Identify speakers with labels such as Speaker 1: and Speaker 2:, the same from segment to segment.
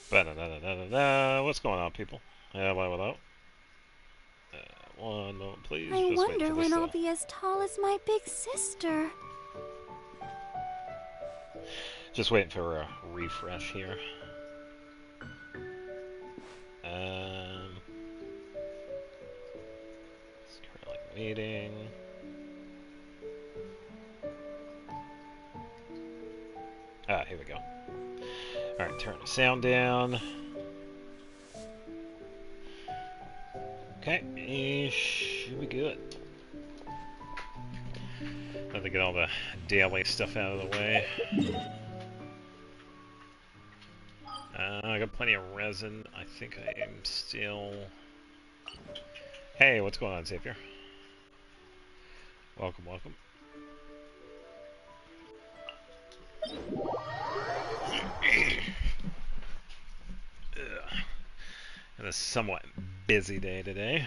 Speaker 1: Ba-da-da-da-da-da. What's going on, people? Hello. One moment, please.
Speaker 2: I
Speaker 1: Just waiting
Speaker 2: wonder
Speaker 1: for
Speaker 2: when
Speaker 1: this.
Speaker 2: I'll be as tall as my big sister.
Speaker 1: Just waiting for a refresh here. It's currently waiting. Ah, here we go. All right, turn the sound down. Okay, should be good. Let me get all the daily stuff out of the way. I got plenty of resin. I think I am still... Hey, what's going on, Xavier? Welcome. And a somewhat busy day today.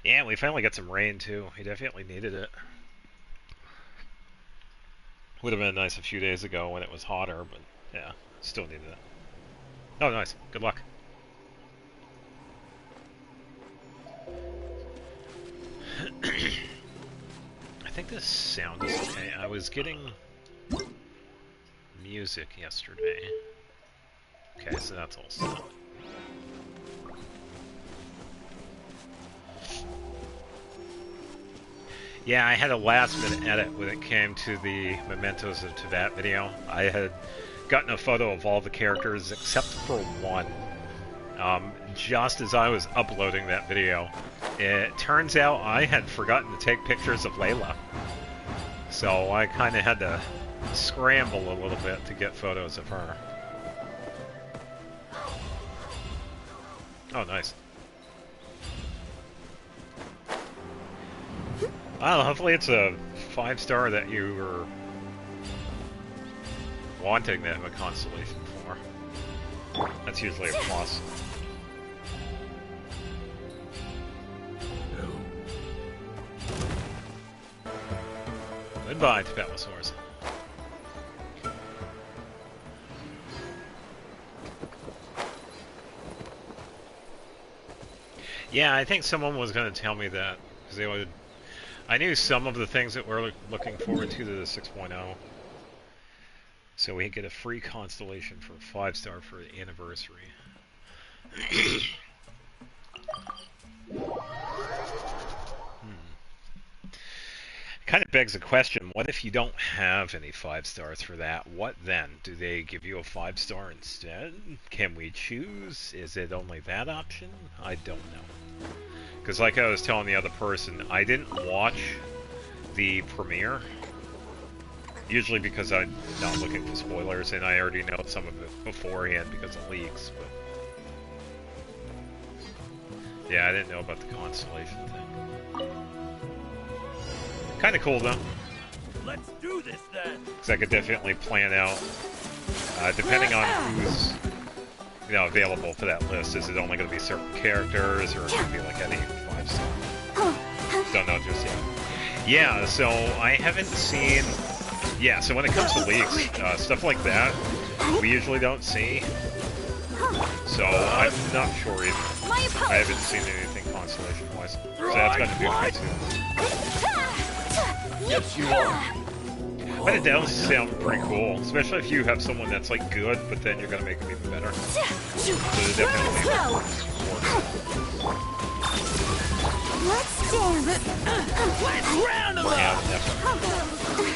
Speaker 1: Yeah, we finally got some rain too. We definitely needed it. Would have been nice a few days ago when it was hotter, but yeah, still needed it. Oh, nice. Good luck. I think this sound is okay. I was getting music yesterday. Okay, so that's all set. Yeah, I had a last-minute edit when it came to the Mementos of Tibet video. I had gotten a photo of all the characters except for one. Just as I was uploading that video, it turns out I had forgotten to take pictures of Layla. So I kind of had to scramble a little bit to get photos of her. Oh, nice. Well, hopefully it's a 5-star that you were wanting to have a constellation for. That's usually a plus. Goodbye, Tibetlosaurus. Yeah, I think someone was going to tell me that, because they would... I knew some of the things that we're looking forward to the 6.0. So we get a free constellation for a 5-star for the anniversary. Kind of begs the question, what if you don't have any 5-stars for that? What then? Do they give you a 5-star instead? Can we choose? Is it only that option? I don't know. Because like I was telling the other person, I didn't watch the premiere. Usually because I'm not looking for spoilers, and I already know some of it beforehand because of leaks. But yeah, I didn't know about the constellation thing. Kind of cool though.
Speaker 3: Let's do this then.
Speaker 1: Because I could definitely plan out, depending on who's available for that list. Is it only going to be certain characters, or is it going to be like any 5-star? Don't know just yet. Yeah, so I haven't seen... Yeah, so when it comes to leaks, stuff like that, we usually don't see. So I'm not sure either. I haven't seen anything constellation-wise. So that's going to be okay too.
Speaker 3: Yes, you are.
Speaker 1: But it does sound pretty cool, especially if you have someone that's like good, but then you're gonna make them even better. So it definitely works.
Speaker 2: Let's dance.
Speaker 3: Let's round them
Speaker 1: Yeah,
Speaker 3: up.
Speaker 1: definitely.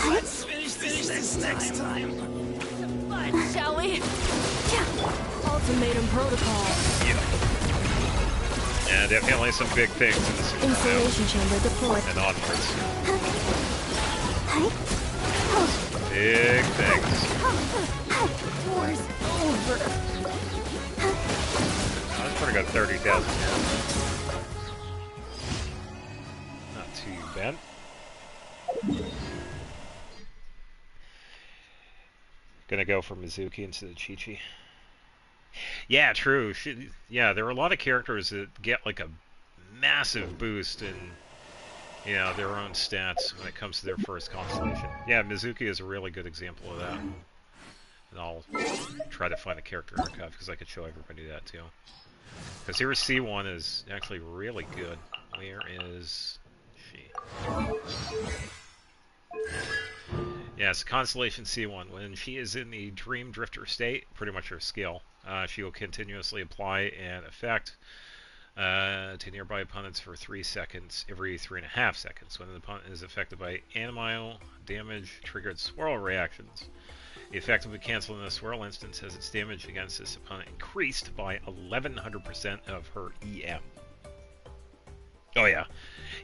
Speaker 3: Let's finish this next time.
Speaker 2: Fun, shall we?
Speaker 4: Ultimatum protocol.
Speaker 1: Yeah, definitely some big things in this
Speaker 4: Installation chamber deployed.
Speaker 1: and onwards. Big things.
Speaker 2: War's over.
Speaker 1: That's pretty good, 30,000. Not too bad. Gonna go for Mizuki instead of Chi-Chi. Yeah, true. Yeah, there are a lot of characters that get like a massive boost in you know, their own stats when it comes to their first constellation. Yeah, Mizuki is a really good example of that. And I'll try to find a character archive because I could show everybody that too. Because here C1 is actually really good. Where is she? Yes, Constellation C1. When she is in the Dream Drifter state, pretty much her skill, she will continuously apply an effect to nearby opponents for 3 seconds every 3.5 seconds. When an opponent is affected by animal damage triggered swirl reactions, the effect of the cancel in a swirl instance has its damage against this opponent increased by 1100% of her EM. Oh yeah.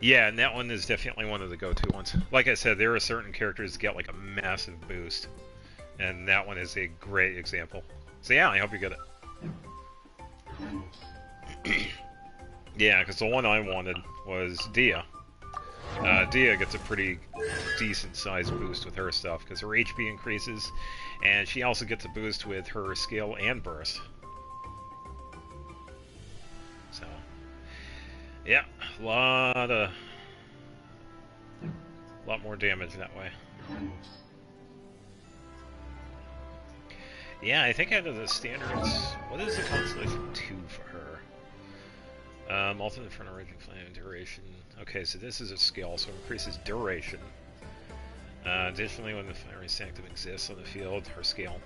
Speaker 1: Yeah, and that one is definitely one of the go-to ones. Like I said, there are certain characters that get like a massive boost, and that one is a great example. So yeah, I hope you get it. Yeah, because the one I wanted was Dia. Dia gets a pretty decent-sized boost with her stuff, because her HP increases, and she also gets a boost with her skill and burst. So, yeah, a lot more damage that way. Yeah, I think out of the standards, what is the Constellation 2 for her? Ultimate Front Raging Flame, duration. Okay, so this is a skill, so it increases duration. Additionally, when the Fiery Sanctum exists on the field, her skill,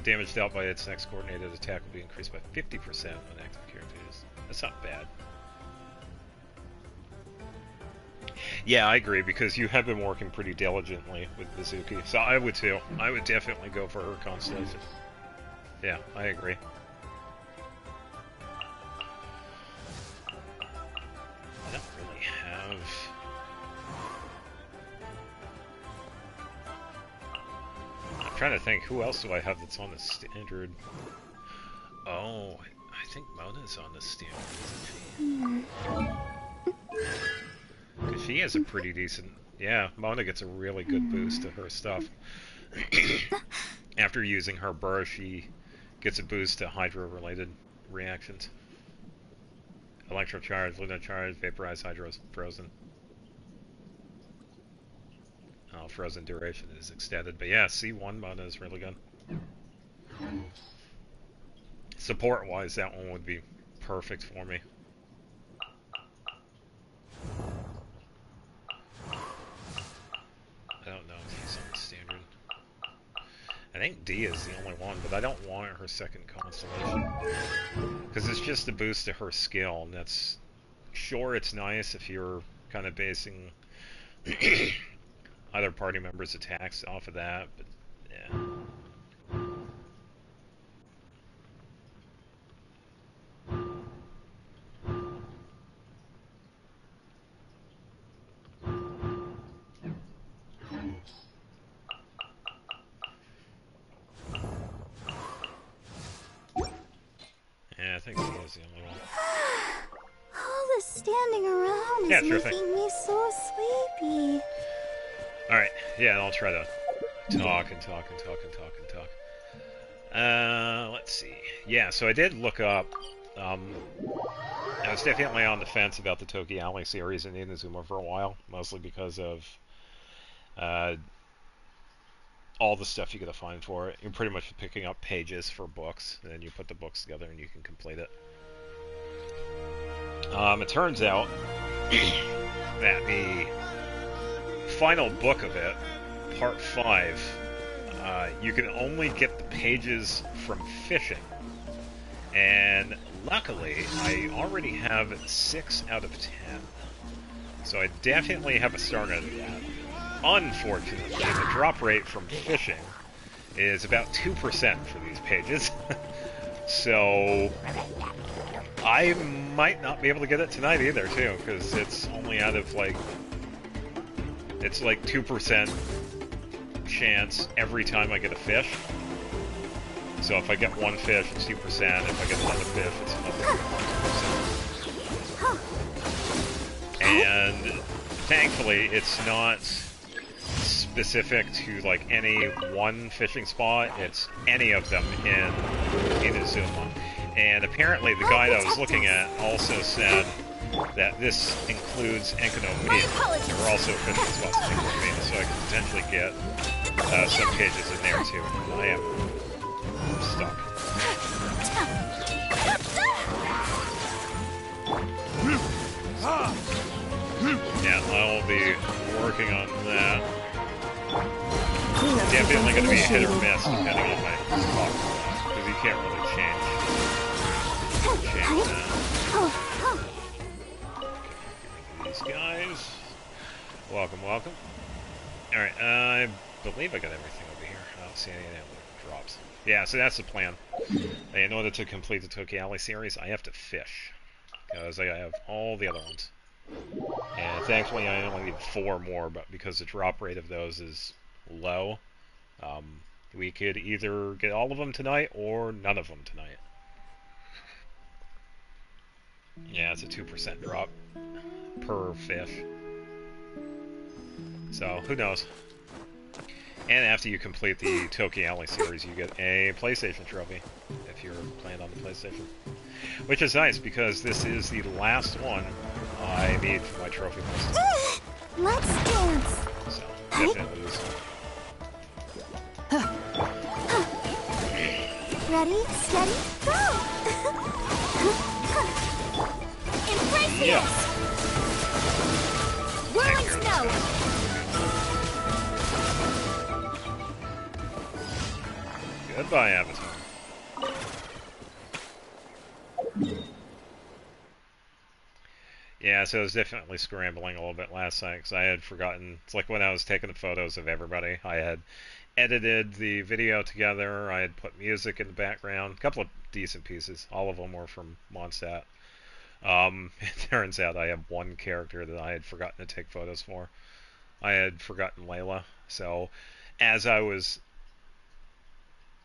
Speaker 1: damage dealt by its next coordinated attack will be increased by 50% when active characters. That's not bad. Yeah, I agree, because you have been working pretty diligently with Mizuki, so I would too. I would definitely go for her Constellation. Yeah, I agree. I don't really have... I'm trying to think, who else do I have that's on the standard? Oh, I think Mona's on the standard, isn't she? Because she has a pretty decent... Yeah, Mona gets a really good boost to her stuff. After using her burst, she gets a boost to Hydro-related reactions. Electro Charge, Lunar Charge, Vaporize, Hydro, Frozen. Oh, Frozen duration is extended. But yeah, C1 Mona is really good. Support-wise, that one would be perfect for me. I don't know if he's on the standard. I think D is the only one, but I don't want her second constellation. Because it's just a boost to her skill, and that's... Sure, it's nice if you're kind of basing other party members' attacks off of that, but yeah. Yeah, I think he is the only one.
Speaker 2: All this standing around is making me so sleepy.
Speaker 1: Alright, yeah, I'll try to talk and talk. Let's see. Yeah, so I did look up, I was definitely on the fence about the Toki Alley series in Inazuma for a while, mostly because of all the stuff you gotta find for it. You're pretty much picking up pages for books, and then you put the books together and you can complete it. It turns out that the final book of it, part 5, you can only get the pages from fishing. And luckily, I already have 6 out of 10. So I definitely have a start out of that. Unfortunately, the drop rate from fishing is about 2% for these pages. So I might not be able to get it tonight either, too, because it's only out of, like... It's like 2% chance every time I get a fish. So if I get one fish, it's 2%. If I get another fish, it's another 1%. And thankfully, it's not specific to like any one fishing spot. It's any of them in Inazuma. And apparently, the guide I was looking at also said that this includes Enkonomiya. There were also official spots in Enkonomiya, so I could potentially get some cages in there too. I am stuck. Yeah, I'll be working on that. It's definitely going to be hit or miss depending on my talk, because you can't really change that. These guys. Welcome, welcome. Alright, I believe I got everything over here. I don't see any drops. Yeah, so that's the plan. In order to complete the Tokyo Alley series, I have to fish. Because I have all the other ones. And thankfully I only need 4 more, but because the drop rate of those is low, we could either get all of them tonight or none of them tonight. Yeah, it's a 2% drop per fish. So, who knows? And after you complete the Tokyo Alley series, you get a PlayStation trophy, if you're playing on the PlayStation. Which is nice, because this is the last one I made for my trophy list.
Speaker 2: Let's dance!
Speaker 1: So, definitely use
Speaker 2: Ready, steady, go! Impressive!
Speaker 1: Yeah.
Speaker 2: Whirling snow!
Speaker 1: Goodbye, Avatar. Yeah, so I was definitely scrambling a little bit last night because I had forgotten. It's like when I was taking the photos of everybody, I had edited the video together, I had put music in the background, a couple of decent pieces. All of them were from Mondstadt. It turns out I have one character that I had forgotten to take photos for. I had forgotten Layla, so as I was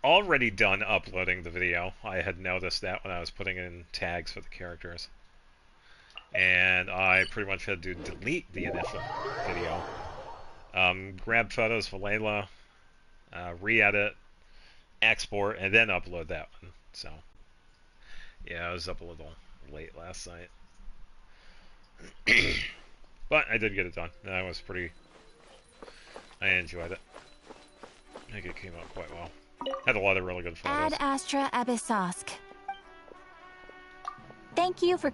Speaker 1: already done uploading the video, I had noticed that when I was putting in tags for the characters. And I pretty much had to delete the initial video, grab photos for Layla, re-edit, export, and then upload that one. So, yeah, I was up a little late last night. But I did get it done. I enjoyed it. I think it came out quite well. Had a lot of really good photos.
Speaker 2: Ad Astra Abyssosk. Thank you for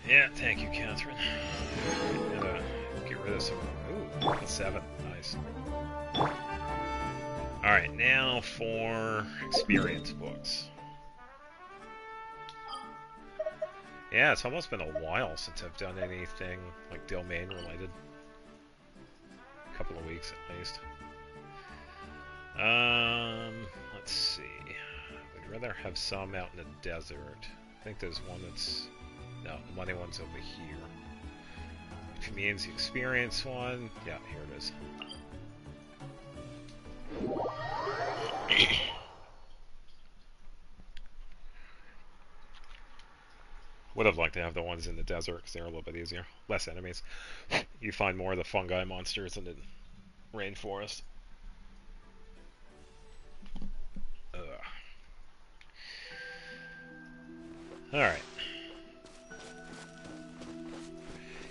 Speaker 1: Yeah, thank you, Catherine. Get rid of some. Ooh, 7. Nice. Alright, now for experience books. Yeah, it's almost been a while since I've done anything like domain related. A couple of weeks at least. Let's see. I'd rather have some out in the desert. I think there's one that's... No, the money one's over here. Which means the experience one... Yeah, here it is. Would have liked to have the ones in the desert, because they're a little bit easier. Less enemies. You find more of the fungi monsters in the rainforest. Alright.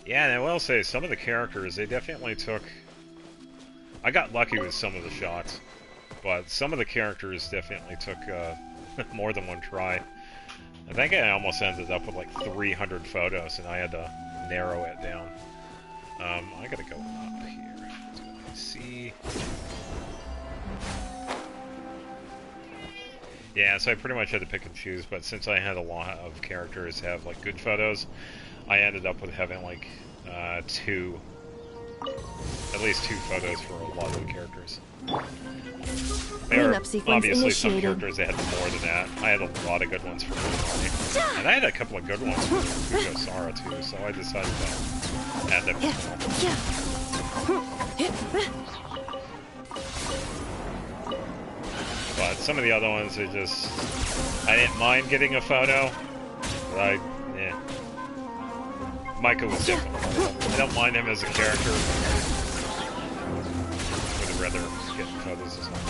Speaker 1: Yeah, and I will say, some of the characters, they definitely took... I got lucky with some of the shots, but some of the characters definitely took more than one try. I think I almost ended up with like 300 photos, and I had to narrow it down. I gotta go up here. Let's go and see. Yeah, so I pretty much had to pick and choose, but since I had a lot of characters have like good photos, I ended up with having like at least 2 photos for a lot of the characters. There are obviously some characters that had more than that. I had a lot of good ones for Genshin. And I had a couple of good ones for Kujo Sara too, so I decided to add them as well. But some of the other ones are just... I didn't mind getting a photo, but Micah was different. I don't mind him as a character. Would have rather get photos as well.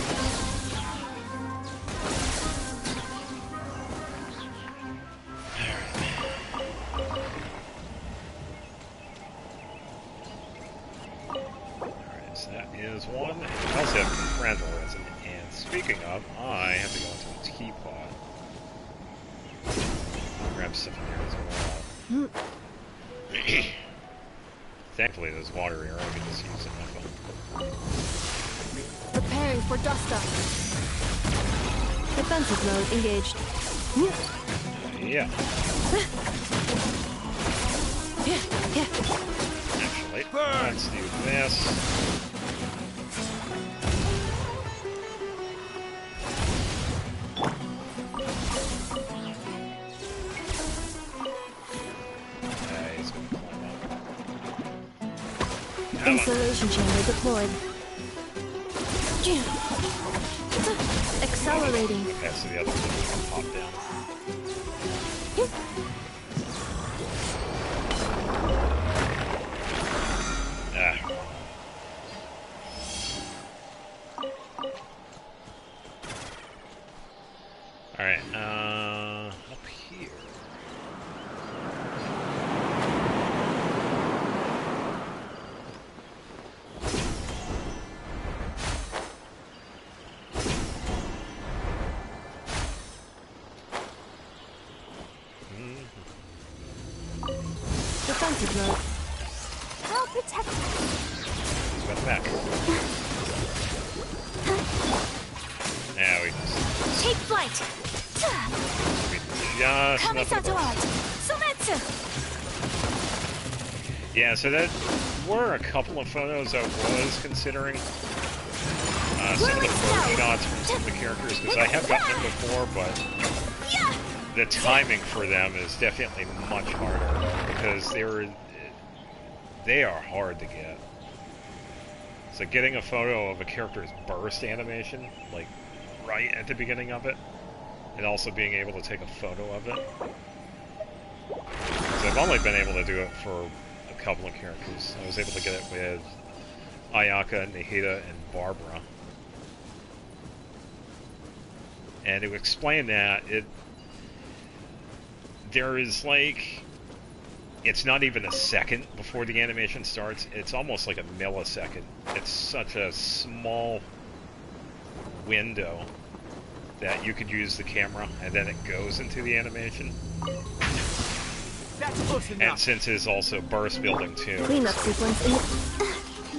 Speaker 1: So that is one. I also have fragile resin. And speaking of, I have to go into a teapot. Grab stuff in there as well. Thankfully, there's water here. I can just use it on my phone.
Speaker 4: Preparing for dust up. Defensive mode engaged.
Speaker 1: Yeah.
Speaker 4: Yeah.
Speaker 1: Actually, let's do this. He's gonna climb up.
Speaker 4: Insulation chamber deployed. Accelerating.
Speaker 1: Okay, so the other one can pop down. Alright, up here.
Speaker 4: Defensive mode.
Speaker 2: I'll protect you.
Speaker 1: Got back. Now we
Speaker 2: Take flight.
Speaker 1: just enough of the burst.
Speaker 2: Sumetsu.
Speaker 1: Yeah, so that were a couple of photos I was considering. Some of the bird shots from some of the characters, because I have gotten them before, but the timing for them is definitely much harder, because they are hard to get. So getting a photo of a character's burst animation, like right at the beginning of it, and also being able to take a photo of it. So I've only been able to do it for a couple of characters. I was able to get it with Ayaka, Nihida, and Barbara. And to explain that, there is like, it's not even a second before the animation starts. It's almost like a millisecond. It's such a small window that you could use the camera, and then it goes into the animation.
Speaker 3: That's close enough.
Speaker 1: And since it's also burst building too,
Speaker 4: Cleanup
Speaker 1: so
Speaker 4: sequence in.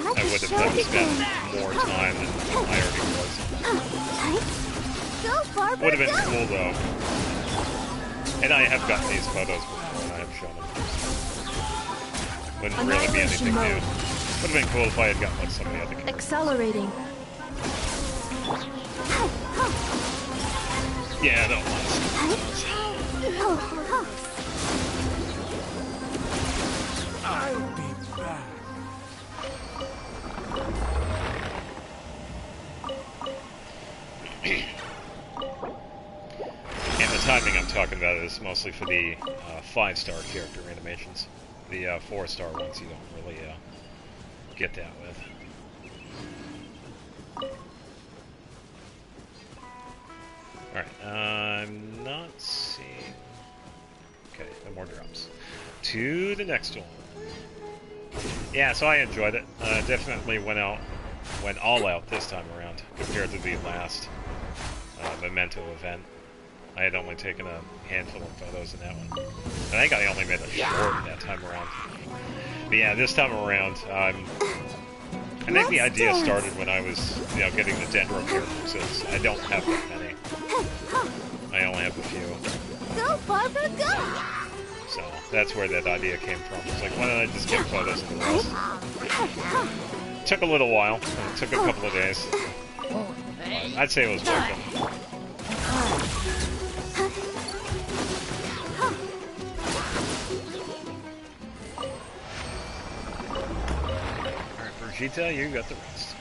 Speaker 1: I would have had to spend more time than I already was.
Speaker 2: Go, Barbara,
Speaker 1: Would have been
Speaker 2: go.
Speaker 1: cool though. And I have gotten these photos before, and I have shown them. Wouldn't really be anything new.
Speaker 4: Annihilation
Speaker 1: Would have been cool if I had gotten like some of the other characters.
Speaker 4: Accelerating.
Speaker 1: Yeah, that was.
Speaker 3: I'll be back.
Speaker 1: And the timing I'm talking about is mostly for the 5-star character animations. The 4-star ones you don't really get that with. Alright, I'm not seeing... Okay, no more drops. To the next one. Yeah, so I enjoyed it. Definitely went all out this time around compared to the last Memento event. I had only taken a handful of photos in that one. I think I only made a short that time around. But yeah, this time around, I think the idea started when I was, getting the Dendro characters, since I don't have that many. I only have a few.
Speaker 2: Go, Barbara, go.
Speaker 1: So that's where that idea came from. It's like, why don't I just get photos of the rest? Took a little while. It took a couple of days. I'd say it was worth it. Alright, Brigitte, you got the rest.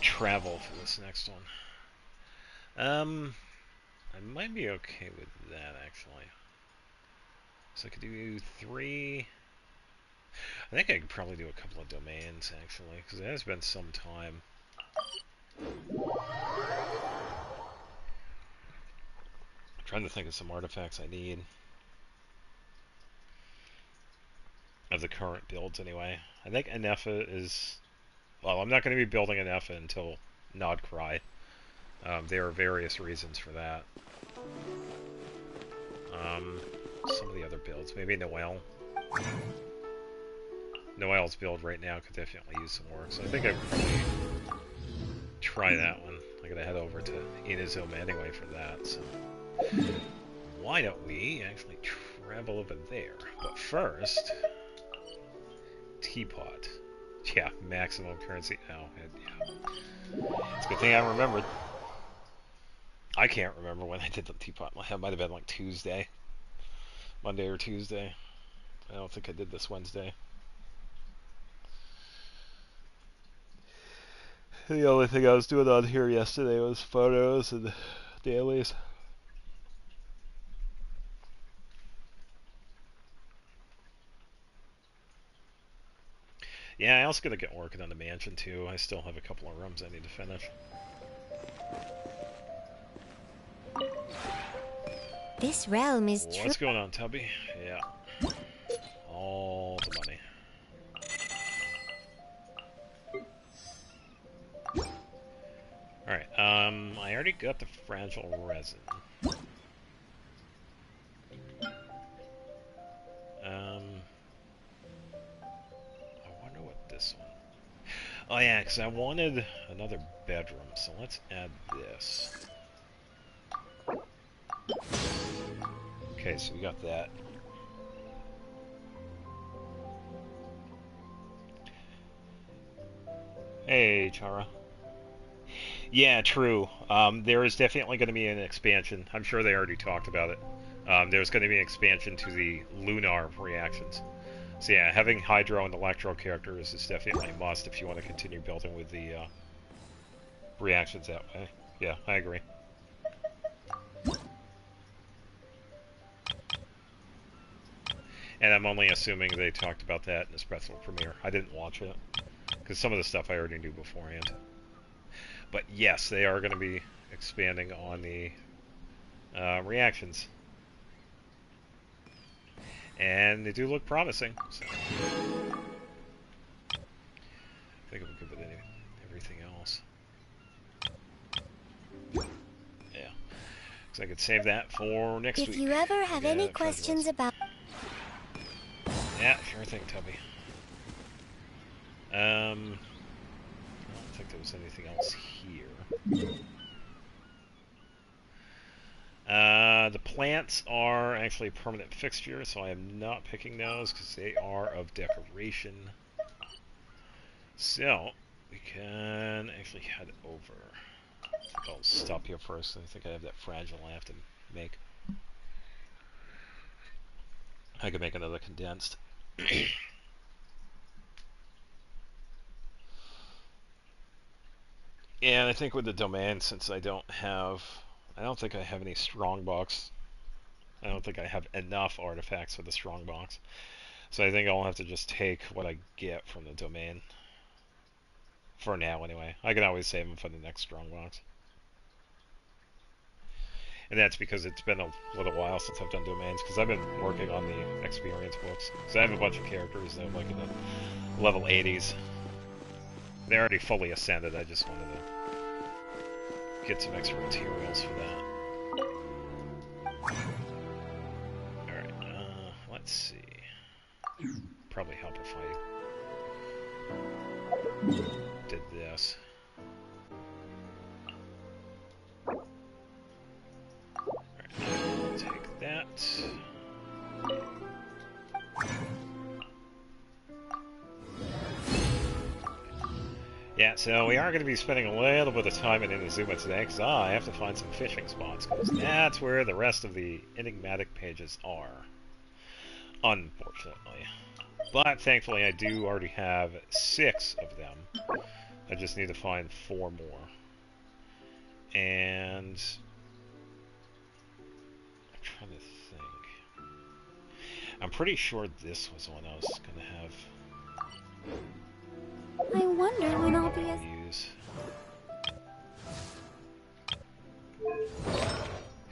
Speaker 1: Travel for this next one. I might be okay with that, actually. So I could do 3... I think I could probably do a couple of domains, actually, because it has been some time. I'm trying to think of some artifacts I need. of the current builds anyway. I think Anefa is... Well, I'm not going to be building Anefa until Nod Cry. There are various reasons for that. Some of the other builds. Maybe Noelle. Noelle's build right now could definitely use some work, so I think I'd probably try that one. I'm going to head over to Inazuma anyway for that, so... Why don't we actually travel over there? But first... Teapot. Yeah, maximum currency. Oh, yeah. It's a good thing I remembered. I can't remember when I did the Teapot. It might have been like Tuesday. Monday or Tuesday. I don't think I did this Wednesday. The only thing I was doing on here yesterday was photos and dailies. Yeah, I also gotta get working on the mansion too. I still have a couple of rooms I need to finish.
Speaker 2: This realm is true.
Speaker 1: What's going on, Tubby? Yeah. All the money. Alright, I already got the fragile resin. I wonder what this one... Oh yeah, because I wanted another bedroom, so let's add this. Okay, so we got that. Hey, Chara. Yeah, true. There is definitely going to be an expansion. I'm sure they already talked about it. There's going to be an expansion to the lunar reactions. So yeah, having Hydro and Electro characters is definitely a must if you want to continue building with the reactions that way. Yeah, I agree. And I'm only assuming they talked about that in the special premiere. I didn't watch it, because some of the stuff I already knew beforehand. But yes, they are going to be expanding on the reactions. And they do look promising. So. I think I'm good with everything else. Yeah. So I could save that for next week.
Speaker 2: If you ever have any questions about...
Speaker 1: Yeah, sure thing, Tubby. I don't think there was anything else here. The plants are actually permanent fixtures, so I am not picking those because they are of decoration. So, we can actually head over. I think I'll stop here first. I think I have that fragile I have to make. I could make another condensed. And I think with the domain, since I don't think I have any strongbox. I don't think I have enough artifacts for the strongbox. So I think I'll have to just take what I get from the domain. For now, anyway. I can always save them for the next strongbox. And that's because it's been a little while since I've done domains, because I've been working on the experience books. So I have a bunch of characters that are like in the level 80s. They're already fully ascended, I just wanted to get some extra materials for that. Alright, let's see. Probably help if I did this. Alright, take that. Yeah, so we are going to be spending a little bit of time in Inazuma today, because I have to find some fishing spots, because that's where the rest of the enigmatic pages are. Unfortunately. But thankfully I do already have 6 of them. I just need to find 4 more. And... I'm trying to think. I'm pretty sure this was one I was going to have...
Speaker 2: I wonder when I'll be as...
Speaker 1: use.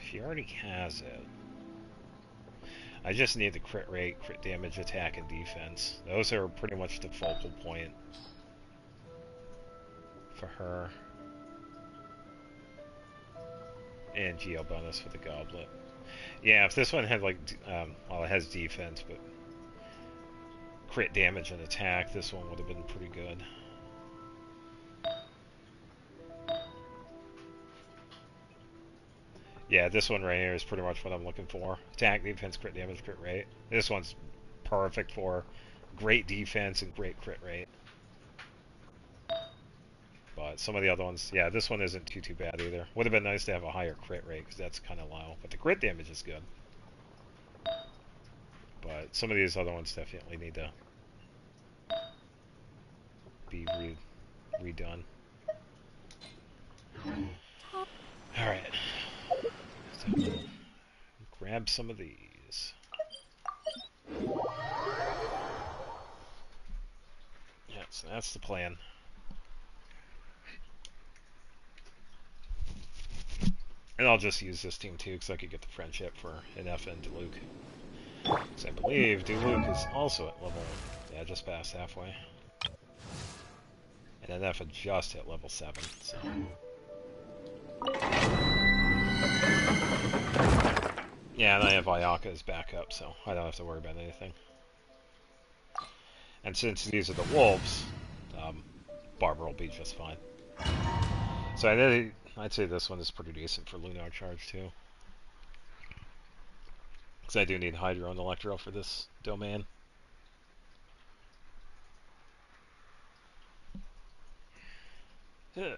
Speaker 1: She already has it. I just need the crit rate, crit damage, attack, and defense. Those are pretty much the focal point for her. And geo bonus for the goblet. Yeah, if this one had like, well, it has defense, but crit damage and attack, this one would have been pretty good. Yeah, this one right here is pretty much what I'm looking for. Attack, defense, crit damage, crit rate. This one's perfect for great defense and great crit rate. But some of the other ones, yeah, this one isn't too bad either. Would have been nice to have a higher crit rate, because that's kind of low. But the crit damage is good. But some of these other ones definitely need to be redone. Alright. So, grab some of these. Yeah, so that's the plan. And I'll just use this team too, because I could get the friendship for NF and Luke. So I believe Luke is also at level, yeah, just past halfway. And NF had just hit level 7, so. Yeah, and I have Ayaka as backup, so I don't have to worry about anything. And since these are the wolves, Barbara will be just fine. So I'd say this one is pretty decent for Lunar Charge too. Because I do need Hydro and Electro for this domain. Yeah.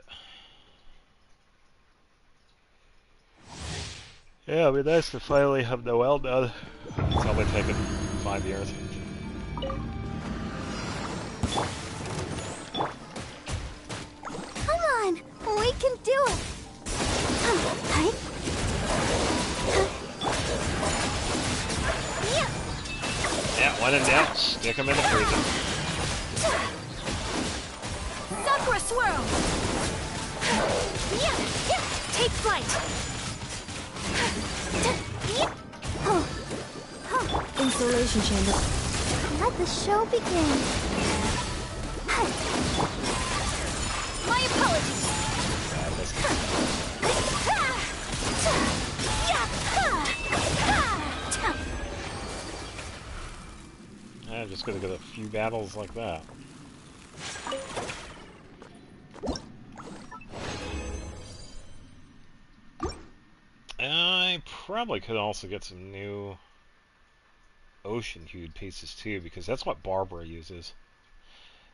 Speaker 1: Yeah, it'd be nice to finally have Noelle done. It's only taken 5 years.
Speaker 2: Come on, we can do it.
Speaker 1: Yeah, when in doubt, stick them in the freezer.
Speaker 4: Sakura swirl! Take flight! Installation chamber.
Speaker 2: Let the show begin.
Speaker 4: My apologies!
Speaker 1: I'm just gonna get a few battles like that. I probably could also get some new ocean-hued pieces too, because that's what Barbara uses.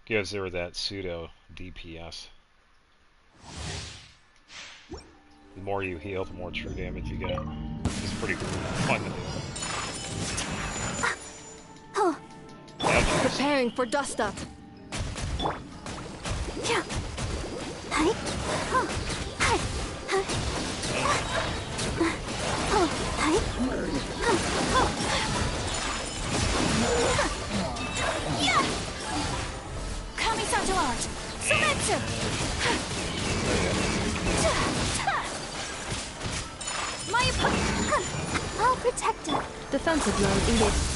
Speaker 1: Gives her that pseudo DPS. The more you heal, the more true damage you get. It's pretty fun to do.
Speaker 4: Preparing for dust up.
Speaker 2: Kamisato art. Sumetsu. I'll protect her.
Speaker 4: Defensive mode engaged.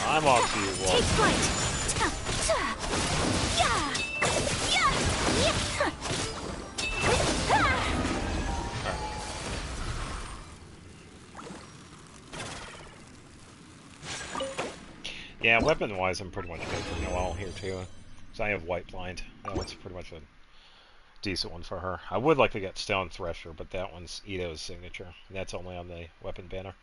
Speaker 1: I'm off to you, Wolf.
Speaker 4: Take flight.
Speaker 1: Yeah, weapon-wise, I'm pretty much good for Noelle here too. So I have White Blind. That one's pretty much a decent one for her. I would like to get Stone Thresher, but that one's Ito's signature. And that's only on the weapon banner.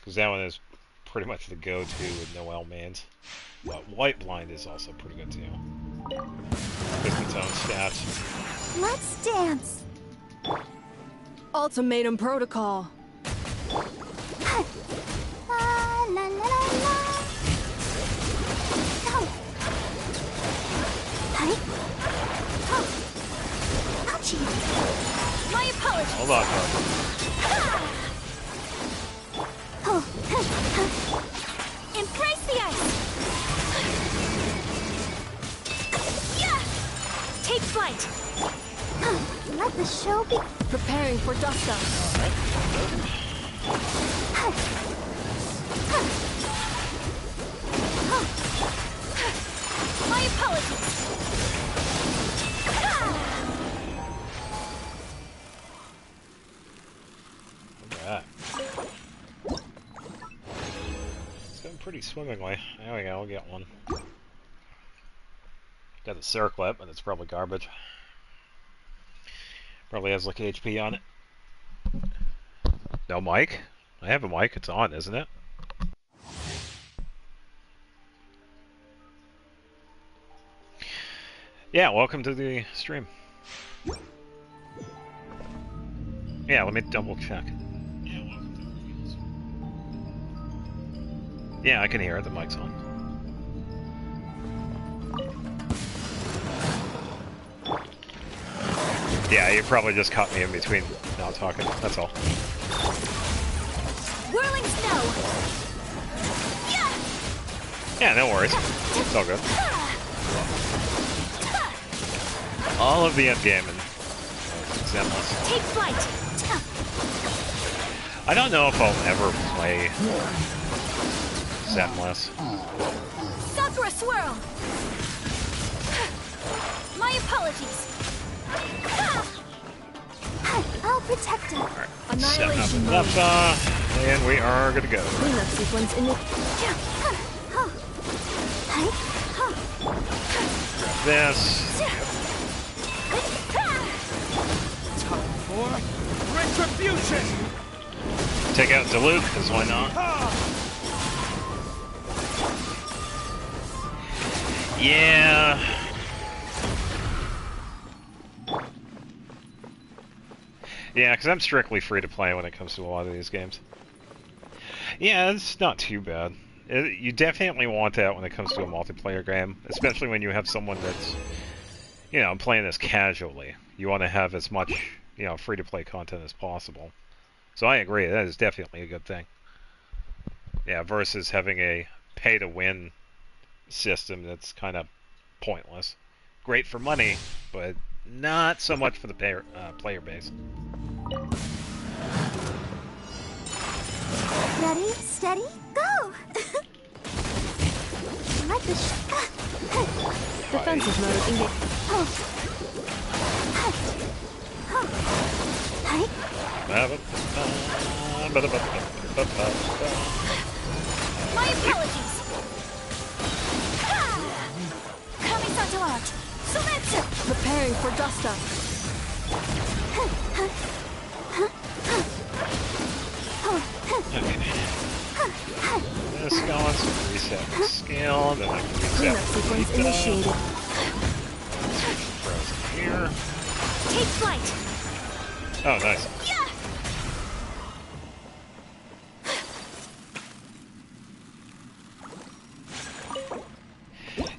Speaker 1: Because that one is pretty much the go-to with Noelle mains. But White Blind is also pretty good too. With its own stats.
Speaker 2: Let's dance.
Speaker 4: Ultimatum protocol.
Speaker 2: La la la la la. Go. Hi. Oh. Ouchie.
Speaker 4: My apologies.
Speaker 1: Hold on, Carter.
Speaker 2: Oh. Embrace the ice.
Speaker 4: Take flight!
Speaker 2: Let the show be.
Speaker 4: Preparing for dust up.
Speaker 2: My apologies.
Speaker 1: Alright. It's going pretty swimmingly. There we go, we'll get one. Got a circlet, but it's probably garbage. Probably has like HP on it. No mic? I have a mic, it's on, isn't it? Yeah, welcome to the stream. Yeah, let me double check. Yeah, I can hear it, the mic's on. Yeah, you probably just caught me in between not talking, that's all.
Speaker 2: Whirling snow.
Speaker 1: Yeah, no worries. It's all good. All of the endgame and Zenless.
Speaker 2: Take flight.
Speaker 1: I don't know if I'll ever play Zenless.
Speaker 2: Sakura swirl. My apologies. I'll protect her.
Speaker 1: Alright,
Speaker 4: Annihilation
Speaker 1: setting up, and we are good to go.
Speaker 4: Cleanup sequence in the...
Speaker 1: Grab this.
Speaker 3: Time for retribution!
Speaker 1: Take out Diluc, because why not? Yeah. Yeah, because I'm strictly free to play when it comes to a lot of these games. Yeah, it's not too bad. You definitely want that when it comes to a multiplayer game, especially when you have someone that's, you know, playing this casually. You want to have as much, you know, free-to-play content as possible. So I agree, that is definitely a good thing. Yeah, versus having a pay-to-win system that's kind of pointless. Great for money, but not so much for the player base.
Speaker 2: Ready, steady, go! Let the
Speaker 4: Defensive mode engaged.
Speaker 2: My apologies. Kamisato out. Sumetsu.
Speaker 4: Preparing for dust up.
Speaker 1: Okay. This going, so reset the scale, then I can reset
Speaker 4: Cleanup
Speaker 1: the
Speaker 4: sequence
Speaker 1: data.
Speaker 4: initiated.
Speaker 1: Frozen here.
Speaker 2: Take flight.
Speaker 1: Oh, nice.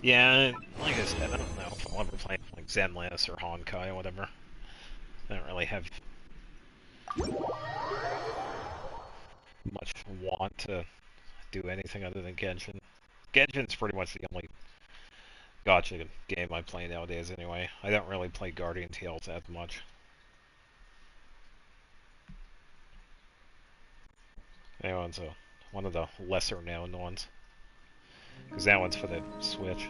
Speaker 1: Yeah, like I said, I don't know if I'll ever play like Zenless or Honkai or whatever. I don't really have much want to do anything other than Genshin. Genshin's pretty much the only gacha game I play nowadays anyway. I don't really play Guardian Tales that much. That one's one of the lesser known ones. Because that one's for the Switch.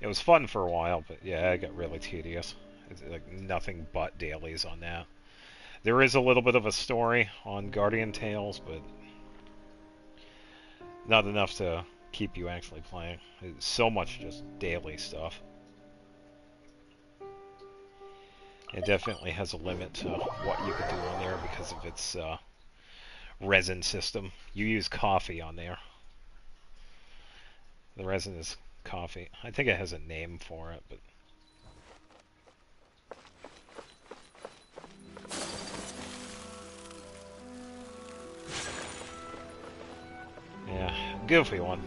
Speaker 1: It was fun for a while, but yeah, it got really tedious. It's like nothing but dailies on that. There is a little bit of a story on Guardian Tales, but not enough to keep you actually playing. It's so much just daily stuff. It definitely has a limit to what you can do on there because of its resin system. You use coffee on there. The resin is coffee. I think it has a name for it, but yeah, goofy one.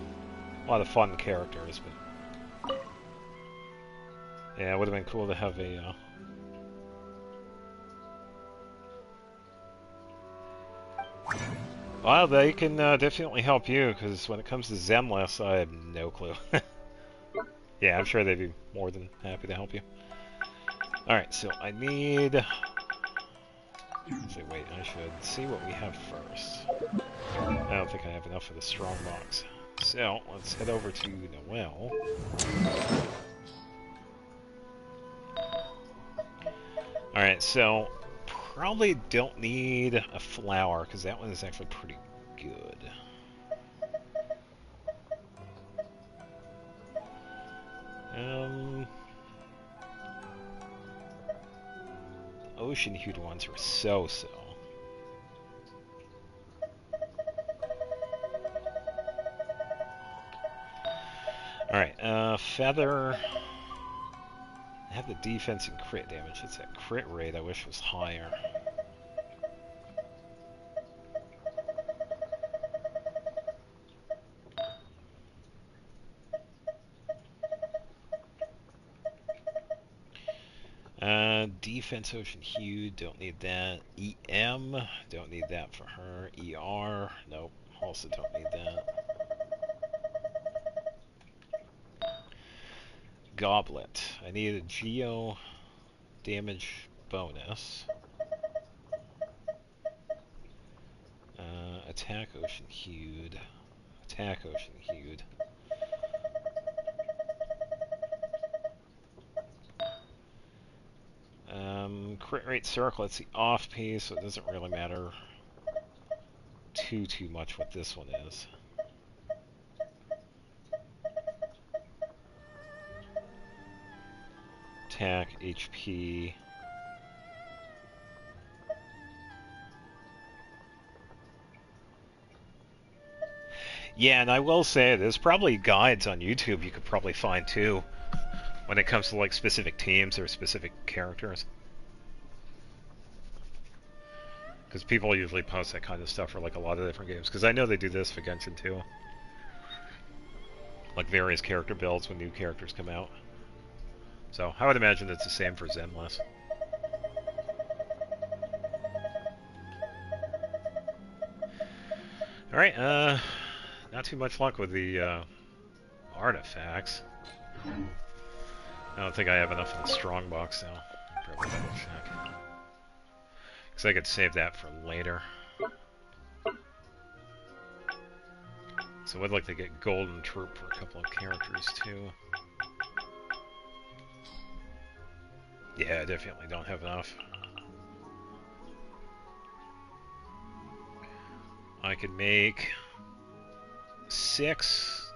Speaker 1: A lot of fun characters, but yeah, it would have been cool to have a well, they can definitely help you, because when it comes to Zenless, I have no clue. Yeah, I'm sure they'd be more than happy to help you. Alright, so I need... Actually, wait, I should see what we have first. I don't think I have enough for the strong box. So, let's head over to Noelle. Alright, so probably don't need a flower, because that one is actually pretty good. Ocean hued ones are so-so. Alright, Feather... I have the defense and crit damage. It's that crit rate I wish was higher. Defense Ocean Hue, don't need that. EM, don't need that for her. ER, nope, also don't need that. Goblet, I need a Geo damage bonus. Attack Ocean Hued. Attack Ocean Hued. Crit rate circle, it's the off piece, so it doesn't really matter too much what this one is. Attack, HP. Yeah, and I will say, there's probably guides on YouTube you could probably find too, when it comes to like specific teams or specific characters. Because people usually post that kind of stuff for like a lot of different games. Because I know they do this for Genshin too. Like various character builds when new characters come out. So I would imagine it's the same for Zenless. Alright, not too much luck with the artifacts. I don't think I have enough in the strong box now. Probably double check. Because I could save that for later. So I'd like to get Golden Troop for a couple of characters too. Yeah, I definitely don't have enough. I could make 6.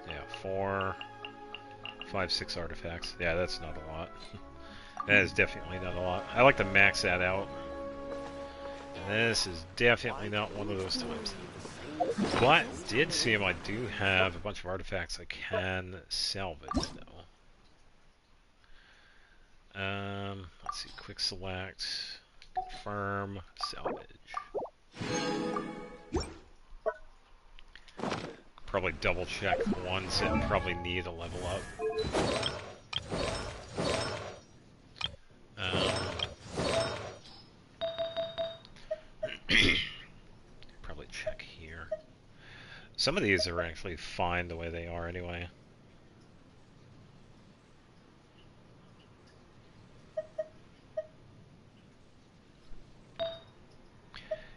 Speaker 1: Yeah, 4, 5, 6 artifacts. Yeah, that's not a lot. That is definitely not a lot. I like to max that out. And this is definitely not one of those times. But did seem I do have a bunch of artifacts I can salvage though. Let's see, quick select, confirm, salvage. Probably double check the ones that probably need a level up. Probably check here. Some of these are actually fine the way they are anyway.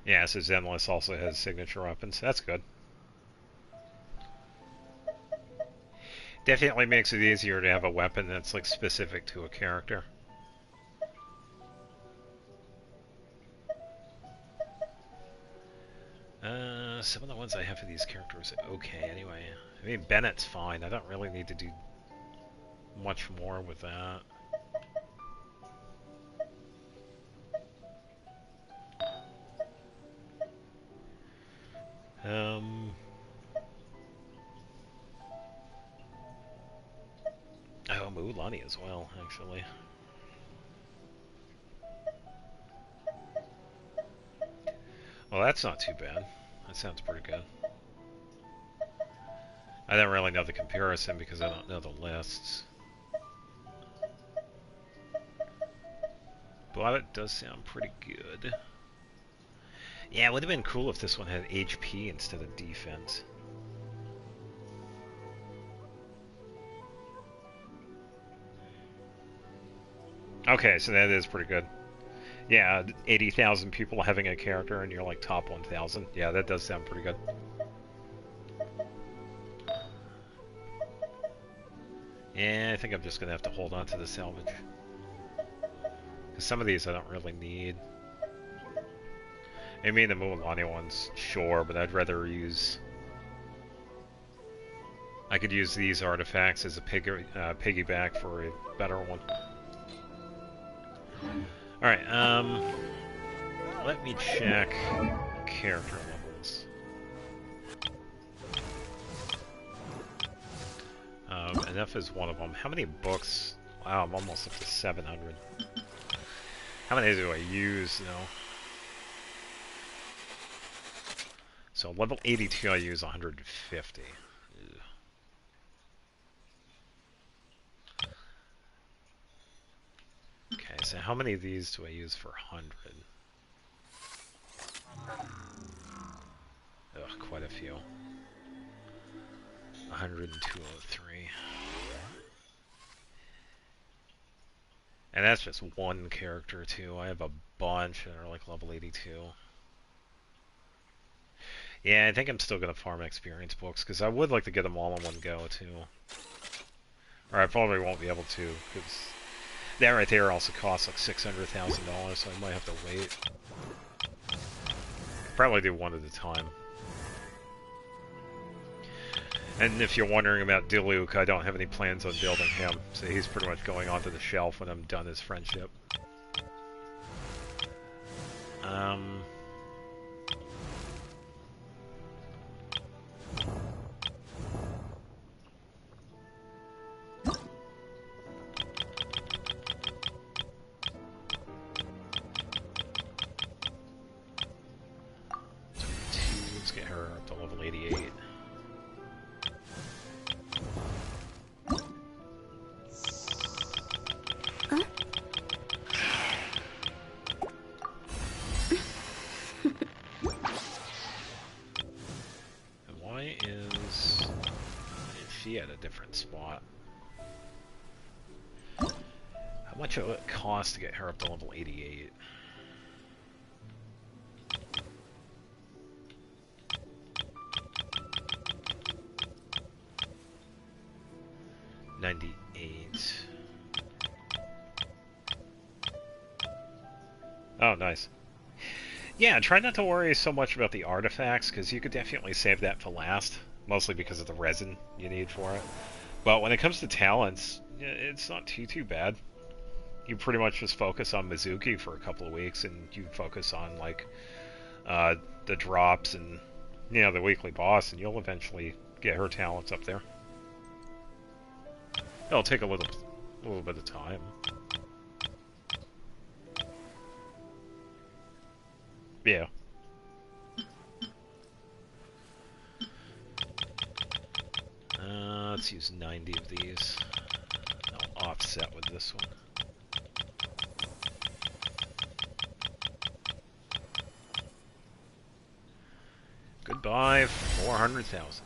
Speaker 1: Yeah, so Zenless also has signature weapons. That's good. Definitely makes it easier to have a weapon that's like specific to a character. Some of the ones I have for these characters are okay anyway. I mean, Bennett's fine. I don't really need to do much more with that. Oh, Mulan as well, actually. Well, that's not too bad. That sounds pretty good. I don't really know the comparison because I don't know the lists. But it does sound pretty good. Yeah, it would have been cool if this one had HP instead of defense. Okay, so that is pretty good. Yeah, 80,000 people having a character and you're like top 1,000. Yeah, that does sound pretty good. Yeah, I think I'm just gonna have to hold on to the salvage. Because some of these I don't really need. I mean, the Mualani ones, sure, but I'd rather use... I could use these artifacts as a piggyback for a better one. Alright, let me check character levels. Enough is one of them. How many books? Wow, I'm almost up to 700. How many do I use, though? So level 82 I use 150. Ugh. Okay, so how many of these do I use for 100? Ugh, quite a few. 100 and 203. And that's just one character, too. I have a bunch that are like level 82. Yeah, I think I'm still going to farm experience books, because I would like to get them all in one go, too. Or I probably won't be able to, because that right there also costs like $600,000, so I might have to wait. Probably do one at a time. And if you're wondering about Diluc, I don't have any plans on building him, so he's pretty much going onto the shelf when I'm done his friendship. Let's get her up to level 88. She at a different spot. How much will it cost to get her up to level 88? $98. Oh, nice. Yeah, try not to worry so much about the artifacts, because you could definitely save that for last. Mostly because of the resin you need for it. But when it comes to talents, it's not too bad. You pretty much just focus on Mizuki for a couple of weeks, and you focus on, like, the drops and, you know, the weekly boss, and you'll eventually get her talents up there. It'll take a little bit of time. Yeah. Let's use 90 of these. I'll offset with this one. Goodbye, 400,000.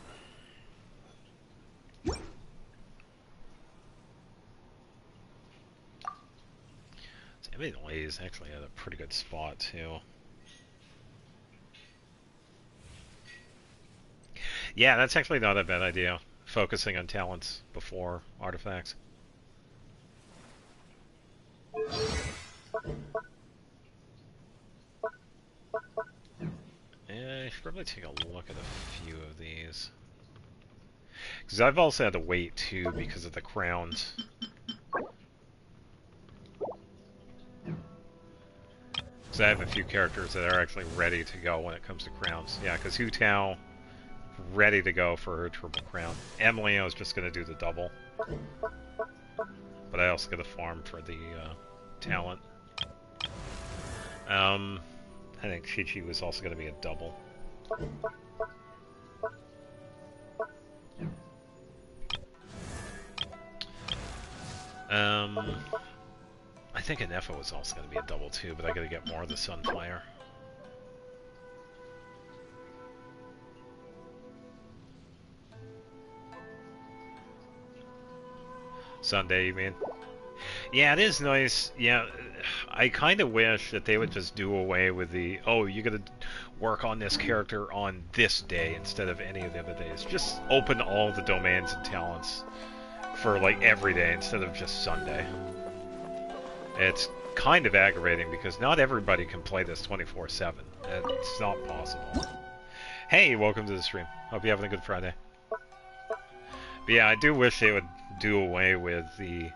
Speaker 1: So Emily is actually at a pretty good spot too. Yeah, that's actually not a bad idea. Focusing on talents before artifacts. Yeah, I should probably take a look at a few of these. Because I've also had to wait too because of the crowns. So I have a few characters that are actually ready to go when it comes to crowns. Yeah, because Hu Tao, ready to go for her triple crown. Emily, I was just going to do the double. But I also got to farm for the talent. I think Chi-Chi was also going to be a double. I think Anefa was also going to be a double too, but I got to get more of the Sunfire. Sunday, you mean? Yeah, it is nice. Yeah, I kind of wish that they would just do away with the, oh, you gotta work on this character on this day instead of any of the other days. Just open all the domains and talents for, like, every day instead of just Sunday. It's kind of aggravating because not everybody can play this 24/7. It's not possible. Hey, welcome to the stream. Hope you're having a good Friday. But yeah, I do wish they would do away with the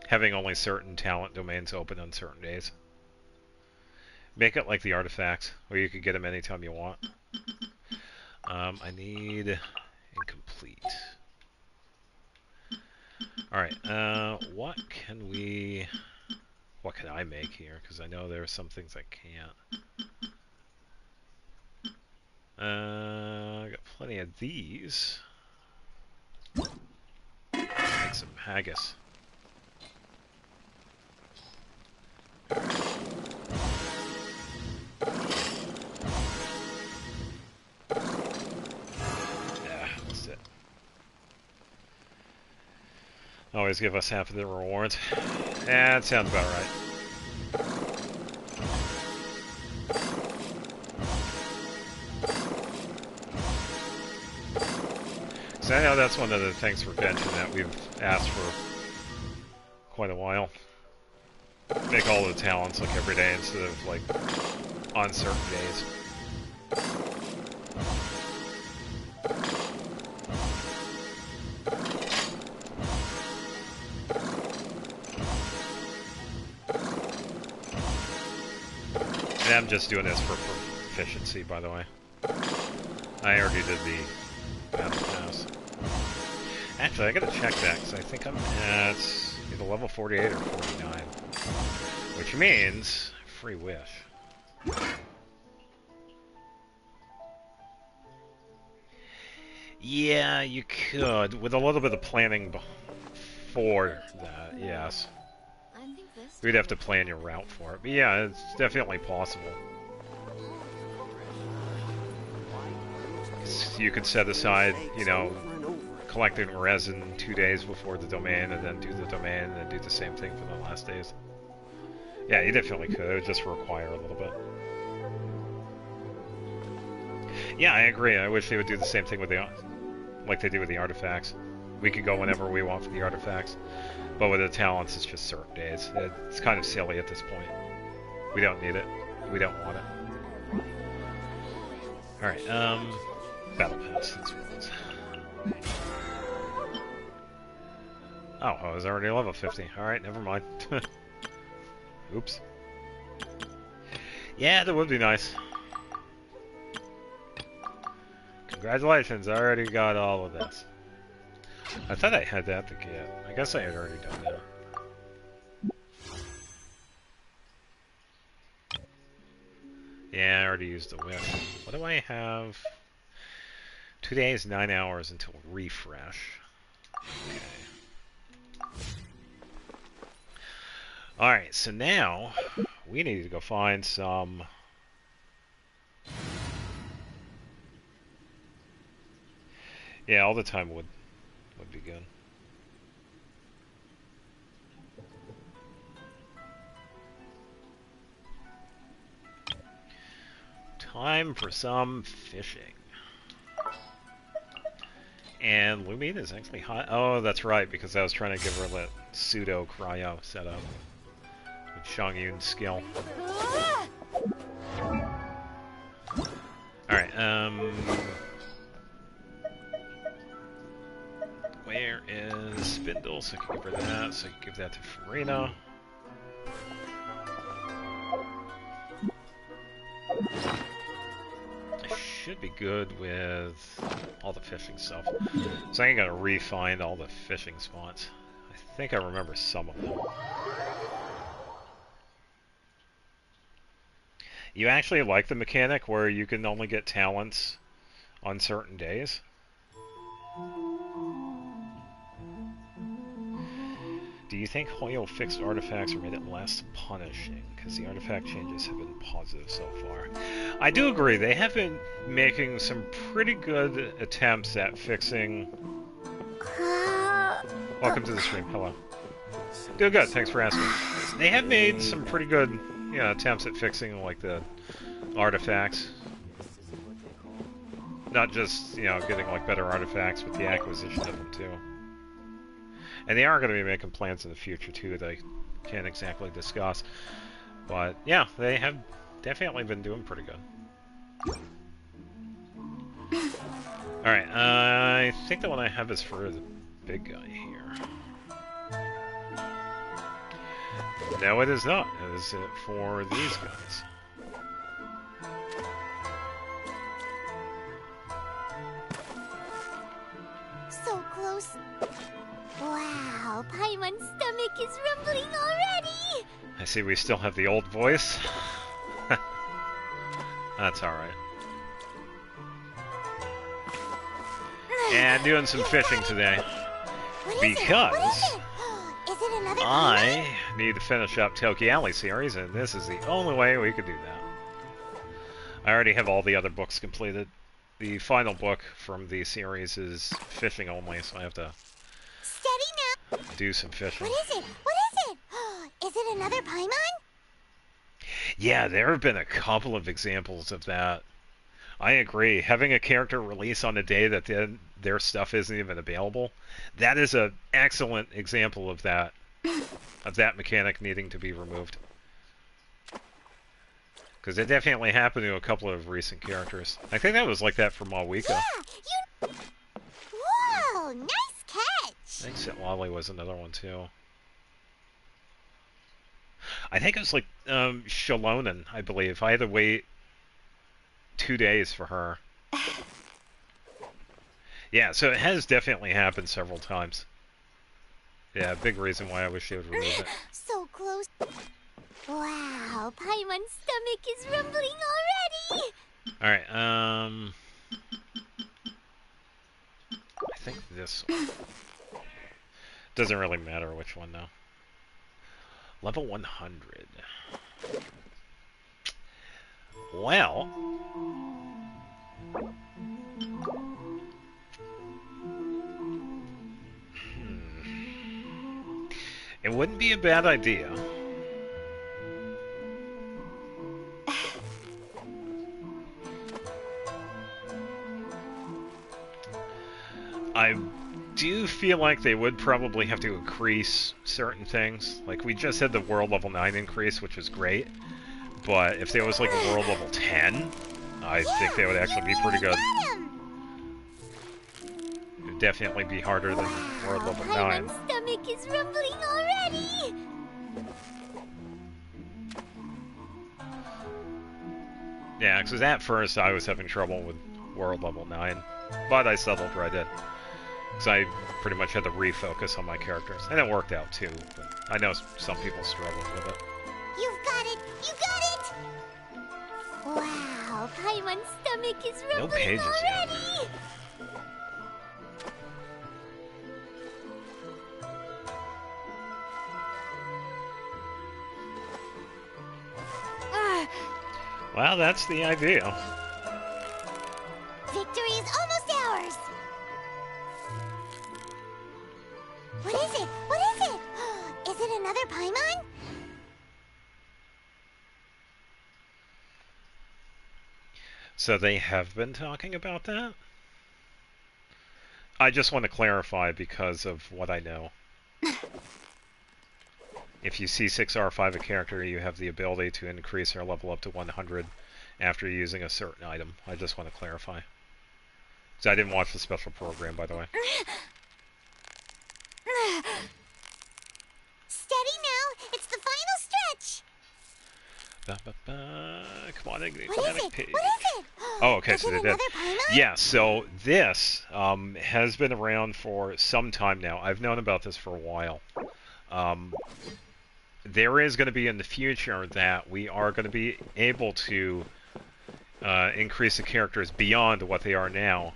Speaker 1: having only certain talent domains open on certain days. Make it like the artifacts, where you can get them anytime you want. I need incomplete. Alright, what can I make here? Because I know there are some things I can't. I got plenty of these. Make some haggis. Yeah, that's it. Always give us half of the rewards. Yeah, that sounds about right. So I know that's one of the things for Genshin that we've asked for quite a while. Make all the talents like every day instead of like on certain days. And I'm just doing this for proficiency, by the way. I already did the battle pass. Actually, I gotta check that because I think I'm at either level 48 or 49. Which means free wish. Yeah, you could, with a little bit of planning before that, yes. We'd have to plan your route for it. But yeah, it's definitely possible. You could set aside, you know, collecting resin 2 days before the domain, and then do the domain, and then do the same thing for the last days. Yeah, you definitely could. It would just require a little bit. Yeah, I agree. I wish they would do the same thing with the, like they do with the artifacts. We could go whenever we want for the artifacts, but with the talents, it's just certain days. It's kind of silly at this point. We don't need it. We don't want it. All right. Battle pass. That's what it was. Oh, I was already level 50. All right, never mind. Oops. Yeah, that would be nice. Congratulations, I already got all of this. I thought I had that to get. I guess I had already done that. Yeah, I already used the whip. What do I have? 2 days, 9 hours until refresh. Okay. Alright, so now we need to go find some yeah, all the time would be good. Time for some fishing. And Lumine is actually hot. Oh, that's right, because I was trying to give her that pseudo cryo setup with Shang-Yun's skill. Alright, where is Spindle? So I can give her that, so I can give that to Farina. Should be good with all the fishing stuff. So I gotta re-find all the fishing spots. I think I remember some of them. You actually like the mechanic where you can only get talents on certain days? Do you think Hoyle fixed artifacts or made it less punishing? Because the artifact changes have been positive so far. I do agree, they have been making some pretty good attempts at fixing Welcome to the stream. Hello. Doing good. Thanks for asking. They have made some pretty good, you know, attempts at fixing like the artifacts. Not just, you know, getting like better artifacts, but the acquisition of them too. And they are going to be making plans in the future too that I can't exactly discuss. But yeah, they have definitely been doing pretty good. Alright, I think the one I have is for the big guy here. No, it is not. It is for these guys.
Speaker 2: So close. Wow, Paimon's stomach is rumbling already.
Speaker 1: I see we still have the old voice. That's alright. And doing some fishing today. Because I need to finish up Toki Alley series, and this is the only way we could do that. I already have all the other books completed. The final book from the series is fishing only, so I have to do some fishing.
Speaker 2: What is it? What is it? Is it another Paimon?
Speaker 1: Yeah, there have been a couple of examples of that. I agree. Having a character release on a day that their stuff isn't even available, that is an excellent example of that mechanic needing to be removed. Because it definitely happened to a couple of recent characters. I think that was like that for Mawika.
Speaker 2: Yeah, Whoa, nice catch!
Speaker 1: I think Sitlali was another one too. I think it was like Shalonen, I believe. I had to wait 2 days for her. Yeah, so it has definitely happened several times. Yeah, big reason why I wish they would remove it.
Speaker 2: So close. Wow, Paimon's stomach is rumbling already!
Speaker 1: Alright, I think this one. Doesn't really matter which one, though. Level 100. Well... It wouldn't be a bad idea. I do feel like they would probably have to increase certain things. Like, we just had the world level 9 increase, which was great. But if there was like a world level 10, I think they would actually be pretty good. It would definitely be harder than world level 9.
Speaker 2: Paimon's stomach is rumbling already!
Speaker 1: Yeah, because at first I was having trouble with world level 9. But I settled right in. Because I pretty much had to refocus on my characters. And it worked out too, but I know some people struggled with it.
Speaker 2: You've got it! You got it! Wow, Paimon's stomach is rumbling
Speaker 1: No pages
Speaker 2: already!
Speaker 1: yet. Well, that's the idea.
Speaker 2: Victory is almost ours! What is it? What is it? Is it another Paimon?
Speaker 1: So they have been talking about that? I just want to clarify because of what I know. If you C6R5 a character, you have the ability to increase their level up to 100 after using a certain item. I just want to clarify. Because I didn't watch the special program, by the way.
Speaker 2: Steady now! It's the final stretch!
Speaker 1: Come on, Igni.
Speaker 2: What is it?
Speaker 1: Pig.
Speaker 2: What is it?
Speaker 1: Oh, okay,
Speaker 2: Is
Speaker 1: so
Speaker 2: it
Speaker 1: they did.
Speaker 2: another Paimon?
Speaker 1: Yeah, so this has been around for some time now. I've known about this for a while. There is going to be in the future that we are going to be able to increase the characters beyond what they are now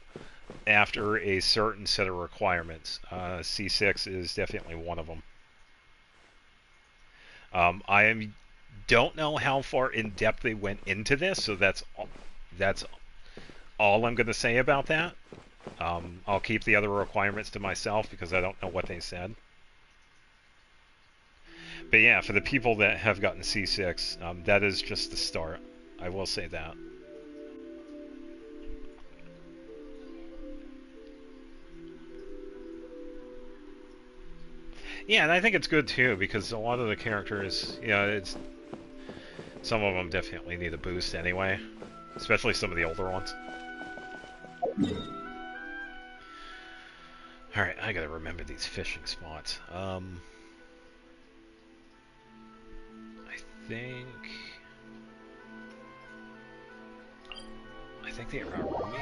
Speaker 1: after a certain set of requirements. C6 is definitely one of them. I don't know how far in depth they went into this, so that's all I'm going to say about that. I'll keep the other requirements to myself because I don't know what they said. But yeah, for the people that have gotten C6, that is just the start. I will say that. Yeah, and I think it's good too because a lot of the characters, some of them definitely need a boost anyway, especially some of the older ones. Alright, I gotta remember these fishing spots. I think they are around me.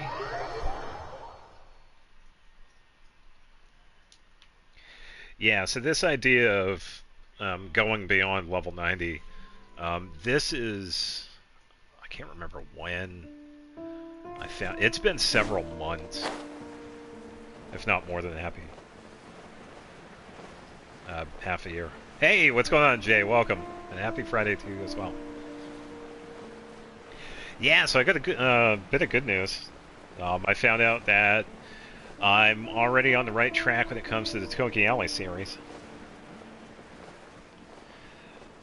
Speaker 1: Yeah, so this idea of going beyond level 90, this is... I can't remember when I found... It's been several months, if not more than half a year. Hey, what's going on, Jay? Welcome. And happy Friday to you as well. Yeah, so I got a good, bit of good news. I found out that I'm already on the right track when it comes to the Toki Alley series.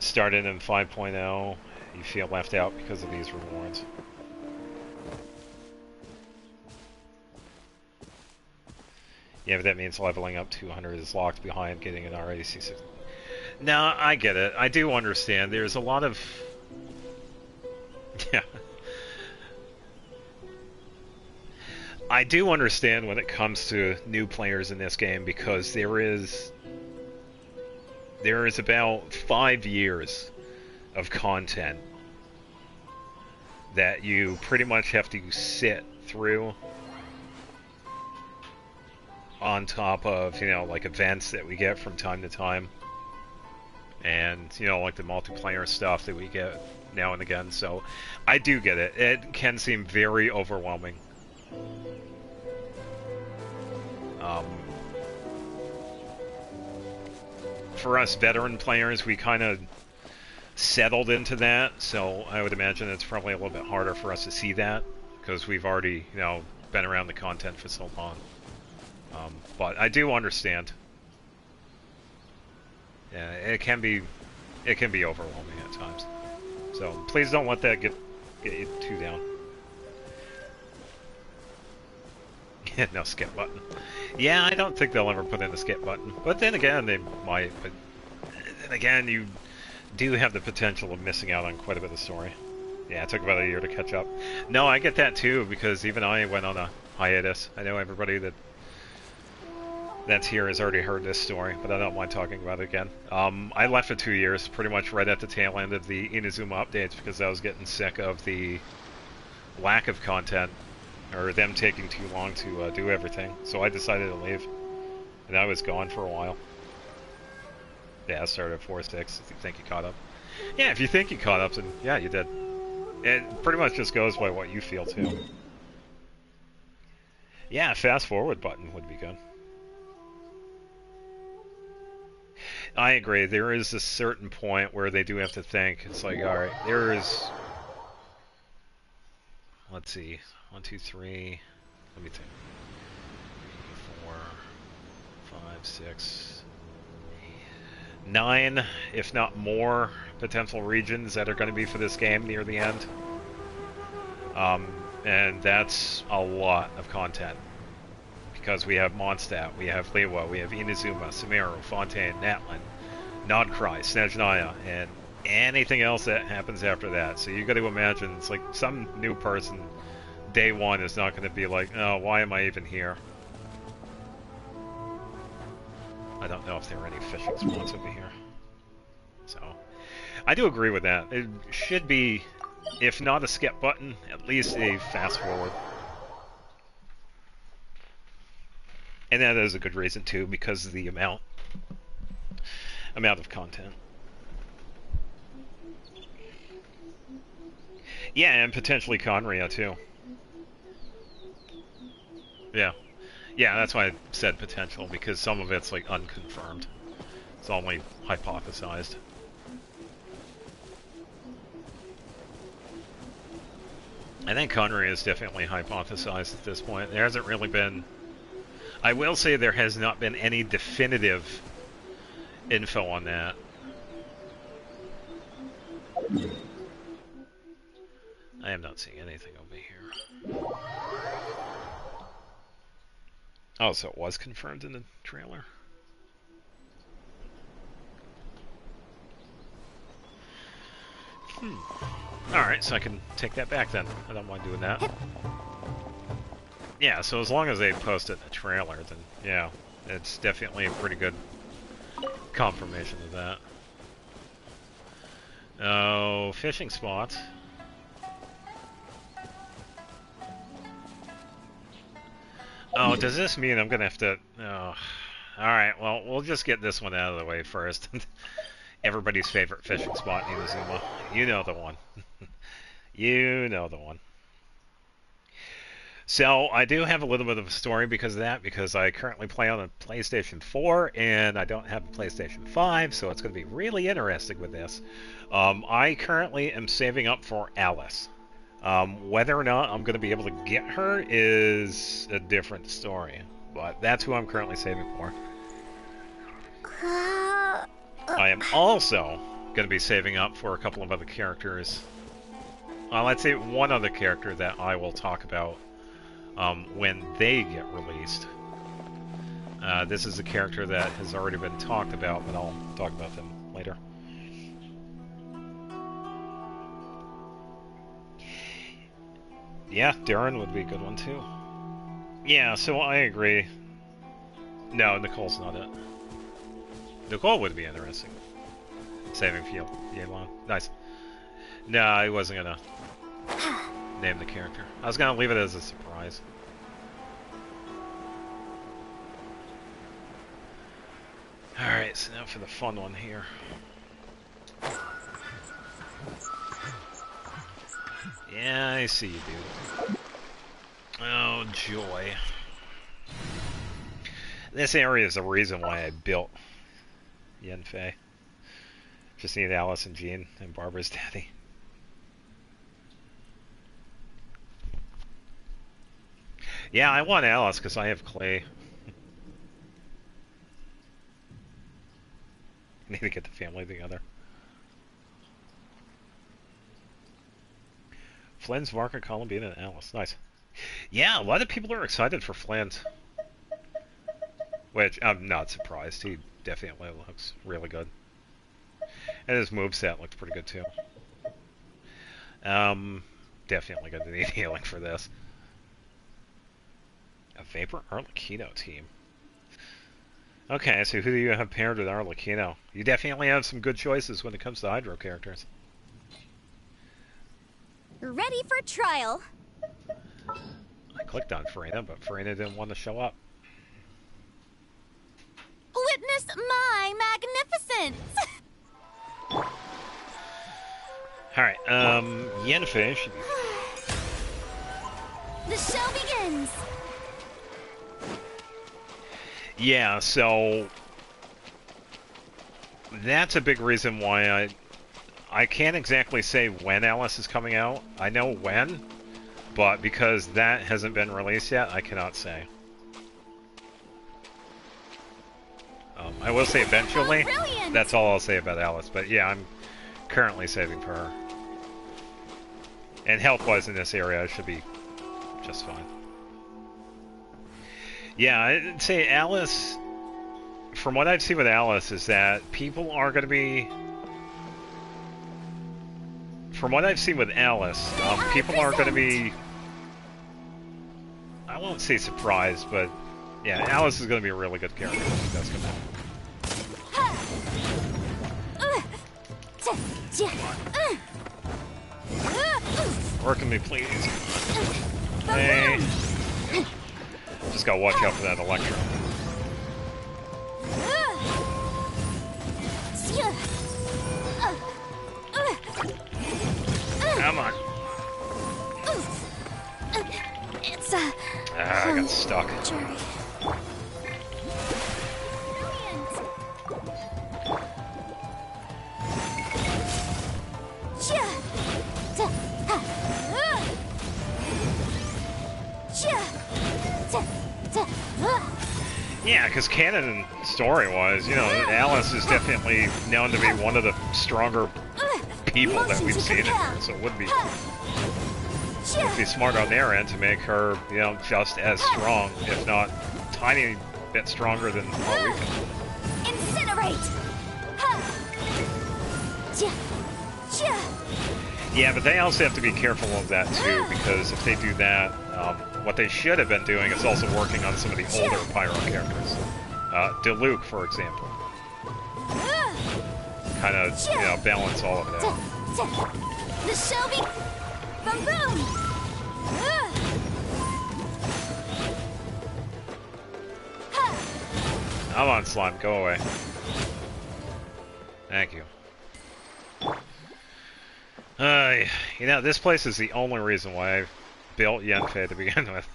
Speaker 1: Started in 5.0, you feel left out because of these rewards. Yeah, but that means leveling up 200 is locked behind getting an RAC6. No, I get it. I do understand. There's a lot of... Yeah. I do understand when it comes to new players in this game because there is about 5 years of content that you pretty much have to sit through on top of, like events that we get from time to time. And, like the multiplayer stuff that we get now and again. So, I do get it. It can seem very overwhelming. For us veteran players, we kind of settled into that, so I would imagine it's probably a little bit harder for us to see that, because we've already, been around the content for so long. But I do understand. Yeah, it can be overwhelming at times. So please don't let that get you too down. No skip button. Yeah, I don't think they'll ever put in a skip button. But then again, they might. But then again, you do have the potential of missing out on quite a bit of story. Yeah, it took about a year to catch up. No, I get that too, because even I went on a hiatus. I know everybody that's here has already heard this story, but I don't mind talking about it again. I left for 2 years, pretty much right at the tail end of the Inazuma updates, because I was getting sick of the lack of content, or them taking too long to do everything. So I decided to leave, and I was gone for a while. Yeah, I started at 4.6, if you think you caught up. Yeah, if you think you caught up, then yeah, you did. It pretty much just goes by what you feel, too. Yeah, fast forward button would be good. I agree. There is a certain point where they do have to think. It's like, all right, there is... Let's see. 1, 2, 3. Let me think. 3, 4, 5, 6, 9, if not more, potential regions that are going to be for this game near the end. And that's a lot of content. Because we have Mondstadt, we have Lewa, we have Inazuma, Sumeru, Fontaine, Natlan, Nodcry, Snezhnaya, and anything else that happens after that. So you got to imagine, it's like some new person, day one, is not going to be like, oh, why am I even here? I don't know if there are any fishing spots over here. So, I do agree with that. It should be, if not a skip button, at least a fast forward. And that is a good reason too, because of the amount of content. Yeah, and potentially Conria too. Yeah. Yeah, that's why I said potential, because some of it's like unconfirmed. It's only hypothesized. I think Connery is definitely hypothesized at this point. There hasn't really been... I will say there has not been any definitive info on that. I am not seeing anything over here. Oh, so it was confirmed in the trailer? Alright, so I can take that back then. I don't mind doing that. Yeah, so as long as they post it in the trailer, then yeah, it's definitely a pretty good confirmation of that. Oh, fishing spot. Oh, does this mean I'm gonna have to... Oh. Alright, well, we'll just get this one out of the way first. Everybody's favorite fishing spot in Inazuma. You know the one. You know the one. So, I do have a little bit of a story because of that, because I currently play on a PlayStation 4, and I don't have a PlayStation 5, so it's going to be really interesting with this. I currently am saving up for Alice. Whether or not I'm going to be able to get her is a different story, but that's who I'm currently saving for. I am also going to be saving up for a couple of other characters. Let's say one other character that I will talk about when they get released. This is a character that has already been talked about, but I'll talk about them later. Yeah, Darren would be a good one too. Yeah, so I agree. No, Nicole's not it. Nicole would be interesting. Saving Field. Yelon. Nice. No, I wasn't gonna name the character. I was gonna leave it as a surprise. Alright, so now for the fun one here. Yeah, I see you, dude. Oh, joy. This area is the reason why I built Yenfei. Just need Alice and Jean and Barbara's daddy. Yeah, I want Alice because I have Clay. Need to get the family together. Flynn's, Varka, Columbine, and Alice. Nice. Yeah, a lot of people are excited for Flynn. Which, I'm not surprised. He definitely looks really good. And his moveset looks pretty good, too. Definitely going to need healing for this. A Vapor Arlecchino team. Okay, so who do you have paired with Arlecchino? You definitely have some good choices when it comes to Hydro characters.
Speaker 2: Ready for trial.
Speaker 1: I clicked on Farina, but Farina didn't want to show up.
Speaker 2: Witness my magnificence!
Speaker 1: Alright, Yenfei should be...
Speaker 2: The show begins!
Speaker 1: Yeah, so... That's a big reason why I can't exactly say when Alice is coming out. I know when, but because that hasn't been released yet, I cannot say. I will say eventually. That's all I'll say about Alice, but yeah, I'm currently saving for her. And health-wise in this area, I should be just fine. Yeah, I'd say Alice, from what I've seen with Alice, is that people are going to be... From what I've seen with Alice, people are going to be... I won't say surprised, but yeah, Alice is going to be a really good character when she does come out. Work with me, please. Hey. Just gotta watch out for that Electro. Come on.
Speaker 2: It's
Speaker 1: I got stuck.
Speaker 2: jury.
Speaker 1: Yeah, because canon and story-wise, you know, Alice is definitely known to be one of the stronger people that we've seen in here, so it would be smart on their end to make her, you know, just as strong, if not a tiny bit stronger than what we can.
Speaker 2: Incinerate!
Speaker 1: Yeah, but they also have to be careful of that too, because if they do that, what they should have been doing is also working on some of the older Pyro characters. Diluc, for example. Kind of, you know, balance all of it out.
Speaker 2: The Shelby... Boom boom!
Speaker 1: Come on, slime, go away. Thank you. You know, this place is the only reason why I built Yenfei to begin with.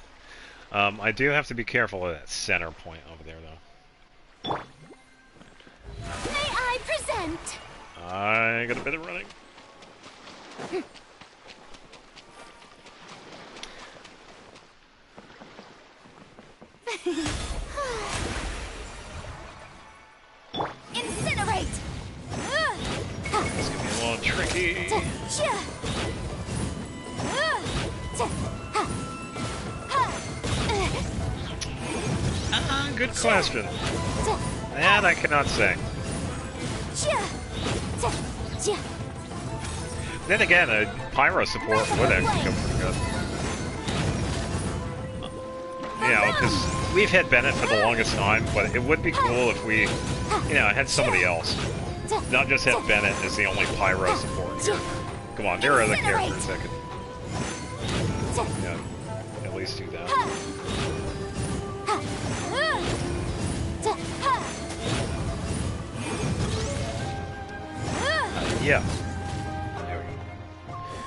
Speaker 1: I do have to be careful of that center point over there, though.
Speaker 2: May I present?
Speaker 1: I got a bit of running.
Speaker 2: Incinerate!
Speaker 1: It's gonna be a little tricky. Good question. That I cannot say. Then again, a Pyro support would actually come pretty good. You know, because we've had Bennett for the longest time, but it would be cool if we, you know, had somebody else. Not just have Bennett as the only Pyro support here. Come on, there are other characters that could, you know, at least do that. Yeah. There we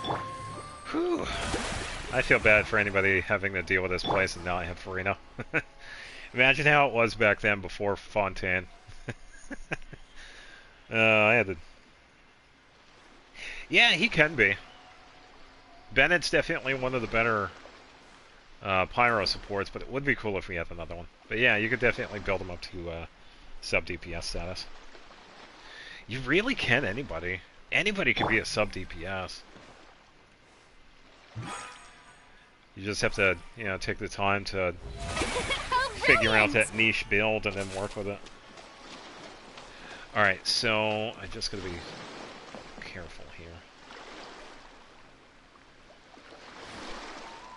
Speaker 1: go. Whew. I feel bad for anybody having to deal with this place and now I have Farina. Imagine how it was back then before Fontaine. I had to... Yeah, he can be. Bennett's definitely one of the better Pyro supports, but it would be cool if we had another one. But yeah, you could definitely build him up to sub-DPS status. You really can, anybody. Anybody can be a sub-DPS. You just have to, you know, take the time to figure out that niche build and then work with it. Alright, so I just gotta be careful here.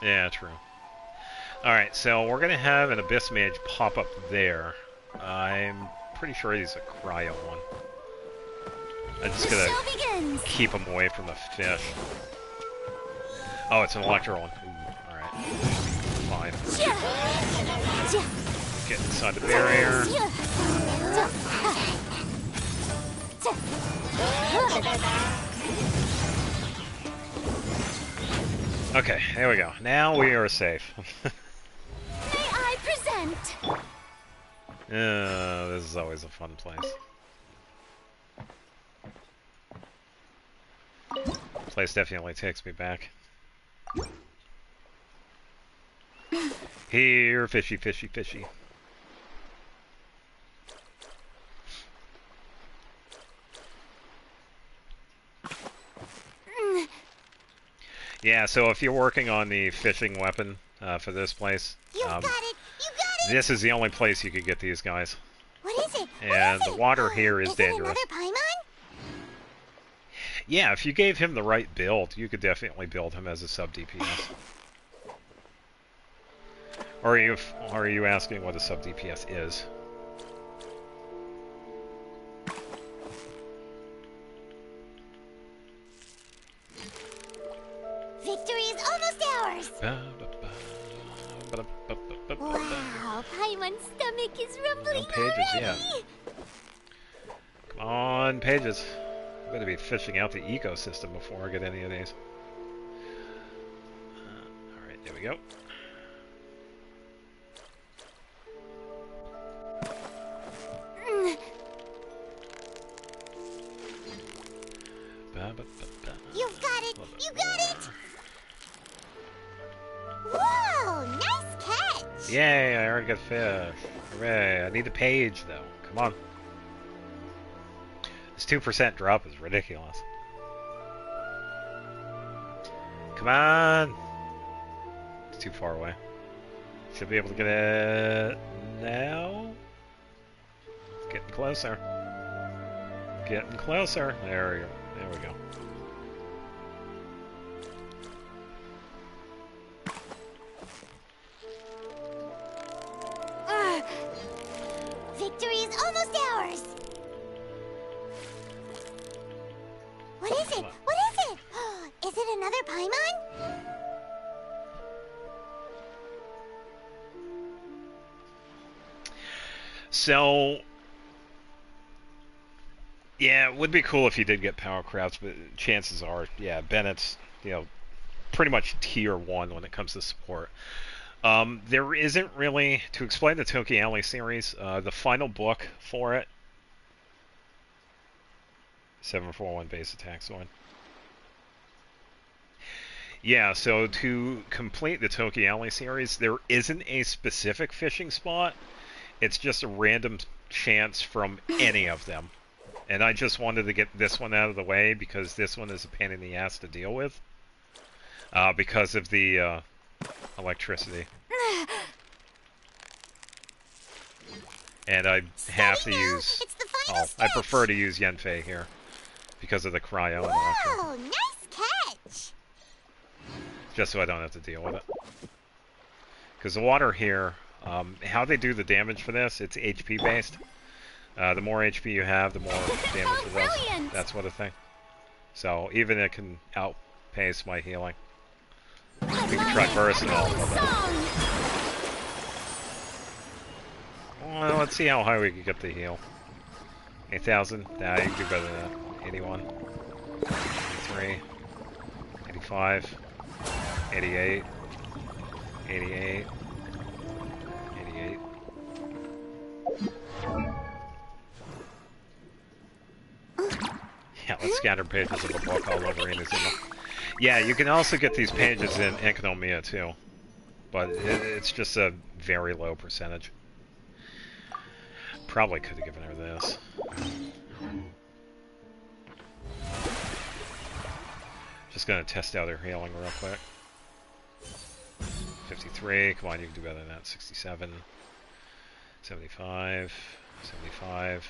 Speaker 1: Yeah, true. Alright, so we're gonna have an Abyss Mage pop up there. I'm pretty sure he's a cryo one. I'm just gonna keep him away from the fish. Oh, it's an electro one. Alright. Fine. Get inside the barrier. Okay, there we go. Now we are safe.
Speaker 2: May I present?
Speaker 1: This is always a fun place. Place definitely takes me back. Here, fishy, fishy, fishy. Yeah, so if you're working on the fishing weapon for this place, this is the only place you could get these guys.
Speaker 2: What is it?
Speaker 1: And the water here is dangerous. Yeah, if you gave him the right build, you could definitely build him as a sub-DPS. Or are you asking what a sub-DPS is?
Speaker 2: Victory is almost ours! Wow, Paimon's stomach is rumbling
Speaker 1: no pages,
Speaker 2: already!
Speaker 1: Yeah. Come on, pages. I'm going to be fishing out the ecosystem before I get any of these. Alright, there we go.
Speaker 2: You've got it! You got it! Whoa, nice catch!
Speaker 1: Yay, I already got fish. Hooray. I need the page, though. Come on. This 2% drop is ridiculous. Come on! It's too far away. Should be able to get it now. It's getting closer. Getting closer. There we go. There we go.
Speaker 2: Victory is almost ours. What is it? What is it? Is it another Paimon?
Speaker 1: So, yeah, it would be cool if you did get power crafts, but chances are, yeah, Bennett's, you know, pretty much tier 1 when it comes to support. There isn't really, to explain the Toki Alley series, the final book for it, 741 base attack sword. Yeah, so to complete the Toki Alley series, there isn't a specific fishing spot. It's just a random chance from any of them. And I just wanted to get this one out of the way because this one is a pain in the ass to deal with. Because of the electricity. And I have to use... Oh, I prefer to use Yenfei here. Because of the cryo and electric.
Speaker 2: Whoa, nice catch!
Speaker 1: Just so I don't have to deal with it. Because the water here, how they do the damage for this, it's HP based. The more HP you have, the more damage it does. That sort of thing. So even it can outpace my healing. We can try bursting all of them. Well, let's see how high we can get the heal. 8,000? Nah, you can do better than that. 81. 83. 85. 88. 88. 88. Yeah, let's scatter pages of a book all over Inazuma. Yeah, you can also get these pages in Economia too, but it's just a very low percentage. Probably could have given her this. Just gonna test out her healing real quick. 53, come on, you can do better than that. 67, 75, 75.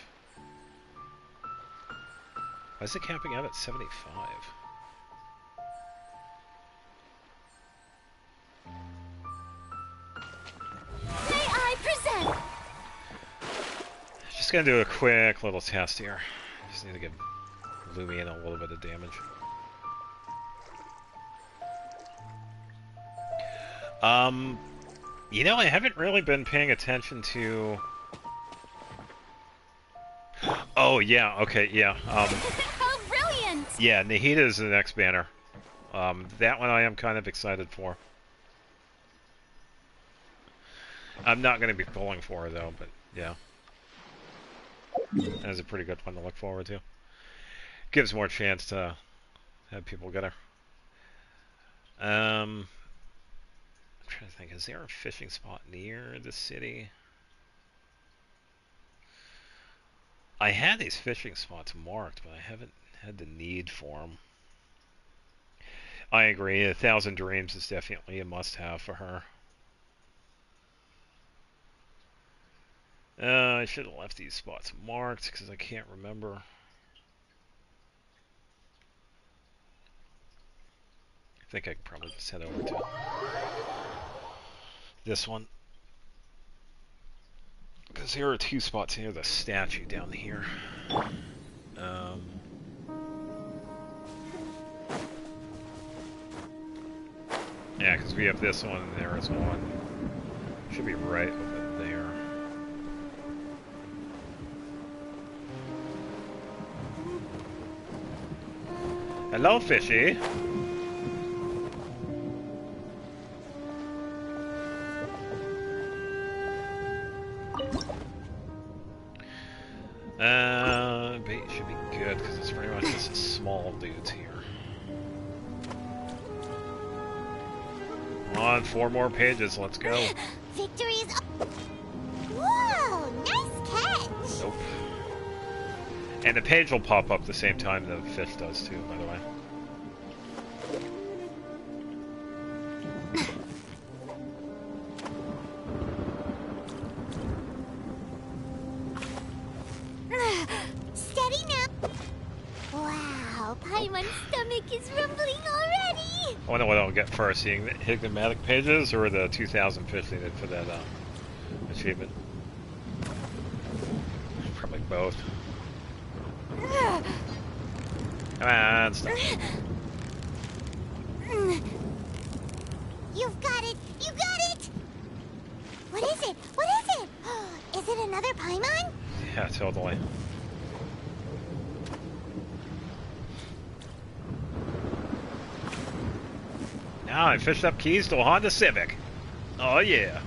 Speaker 1: Why is it capping out at 75?
Speaker 2: May I present?
Speaker 1: Just gonna do a quick little test here. Just need to give Lumion a little bit of damage. You know, I haven't really been paying attention to... Oh, yeah, okay, yeah.
Speaker 2: How brilliant!
Speaker 1: Yeah, Nahida is the next banner. That one I am kind of excited for. I'm not going to be pulling for her, though, but yeah. That's a pretty good one to look forward to. Gives more chance to have people get her. I'm trying to think, is there a fishing spot near the city? I had these fishing spots marked, but I haven't had the need for them. I agree, 1,000 Dreams is definitely a must-have for her. I should have left these spots marked, because I can't remember. I think I can probably just head over to this one. Because there are 2 spots near the statue down here. Yeah, because we have this one and there is one. Should be right over there. Hello, fishy. Bait should be good because it's pretty much just small dudes here. Come on, 4 more pages. Let's go.
Speaker 2: Victory's. Whoa! Nice catch.
Speaker 1: Nope. And the page will pop up the same time the fish does too, by the way.
Speaker 2: Steady now. Wow, Paimon's stomach is rumbling already.
Speaker 1: I wonder what I'll get first, seeing the enigmatic pages or the 2,050 for that achievement. Probably both. Come on, stop.
Speaker 2: You've got it! You got it! What is it? What is it? Is it another Paimon?
Speaker 1: Yeah, totally. Now I fished up keys to a Honda Civic. Oh yeah.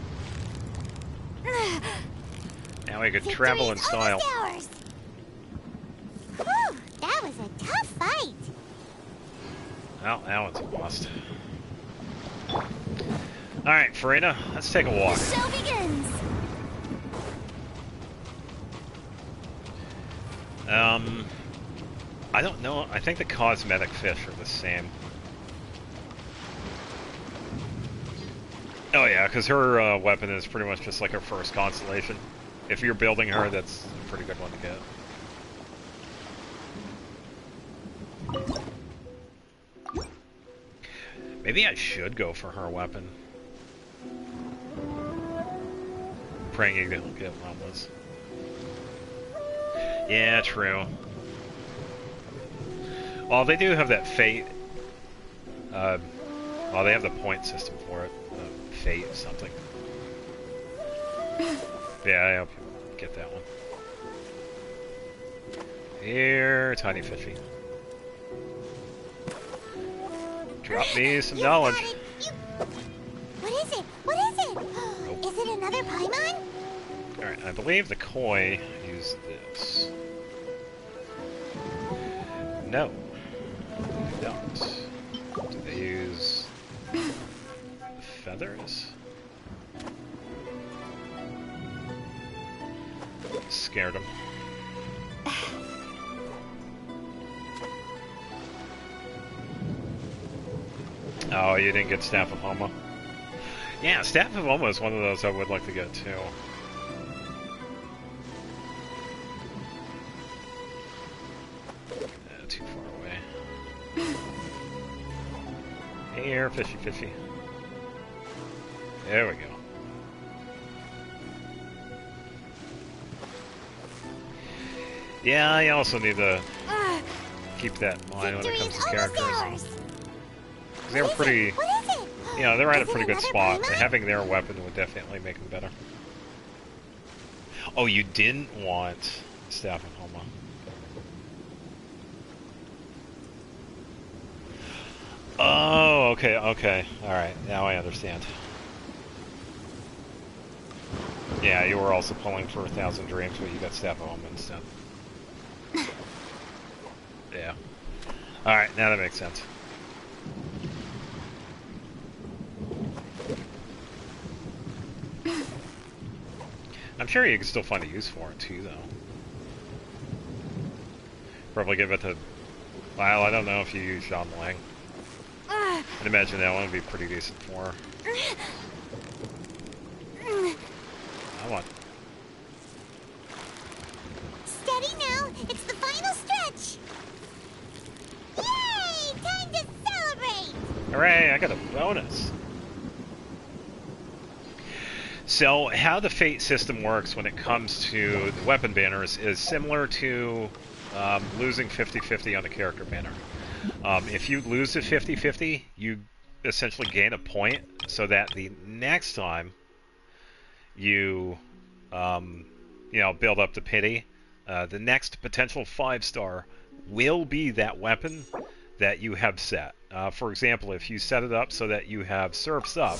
Speaker 1: Now we could travel in style.
Speaker 2: Whew, that was a tough fight.
Speaker 1: Well, that one's a lost. Alright, Farina, let's take a walk.
Speaker 2: The show begins.
Speaker 1: I don't know. I think the cosmetic fish are the same. Oh yeah, because her weapon is pretty much just like her first constellation. If you're building her, that's a pretty good one to get. Maybe I should go for her weapon. Praying you don't get llamas. Yeah, true. Well, they do have that fate. Well, they have the point system for it. Fate or something. Yeah, I hope you get that one. Here, tiny fishy. Drop me some knowledge.
Speaker 2: What is it? What is it?
Speaker 1: Nope.
Speaker 2: Is it another Paimon?
Speaker 1: Alright, I believe the koi use this. No. They don't. Do they use feathers? Scared them. Oh, you didn't get Staff of Homa? Yeah, Staff of Homa is one of those I would like to get too. Too far away. Here, fishy, fishy. There we go. Yeah, I also need to keep that in mind when it comes to characters. They're pretty, you know, they're at a pretty good spot. And having their weapon would definitely make them better. Oh, you didn't want Staff of Homa. Oh, okay, okay. Alright, now I understand. Yeah, you were also pulling for 1,000 Dreams, but you got Staff of Homa instead. Yeah. Alright, now that makes sense. I'm sure you can still find a use for it too, though. Probably give it to... Well, I don't know if you use Jean Lang. I'd imagine that one would be pretty decent for her. I want...
Speaker 2: Steady now! It's the final stretch! Yay! Time to celebrate!
Speaker 1: Hooray! I got a bonus! So, how the fate system works when it comes to the weapon banners is similar to losing 50-50 on a character banner. If you lose a 50-50, you essentially gain a point so that the next time you, you know, build up the pity, the next potential 5-star will be that weapon that you have set. For example, if you set it up so that you have Surf's Up,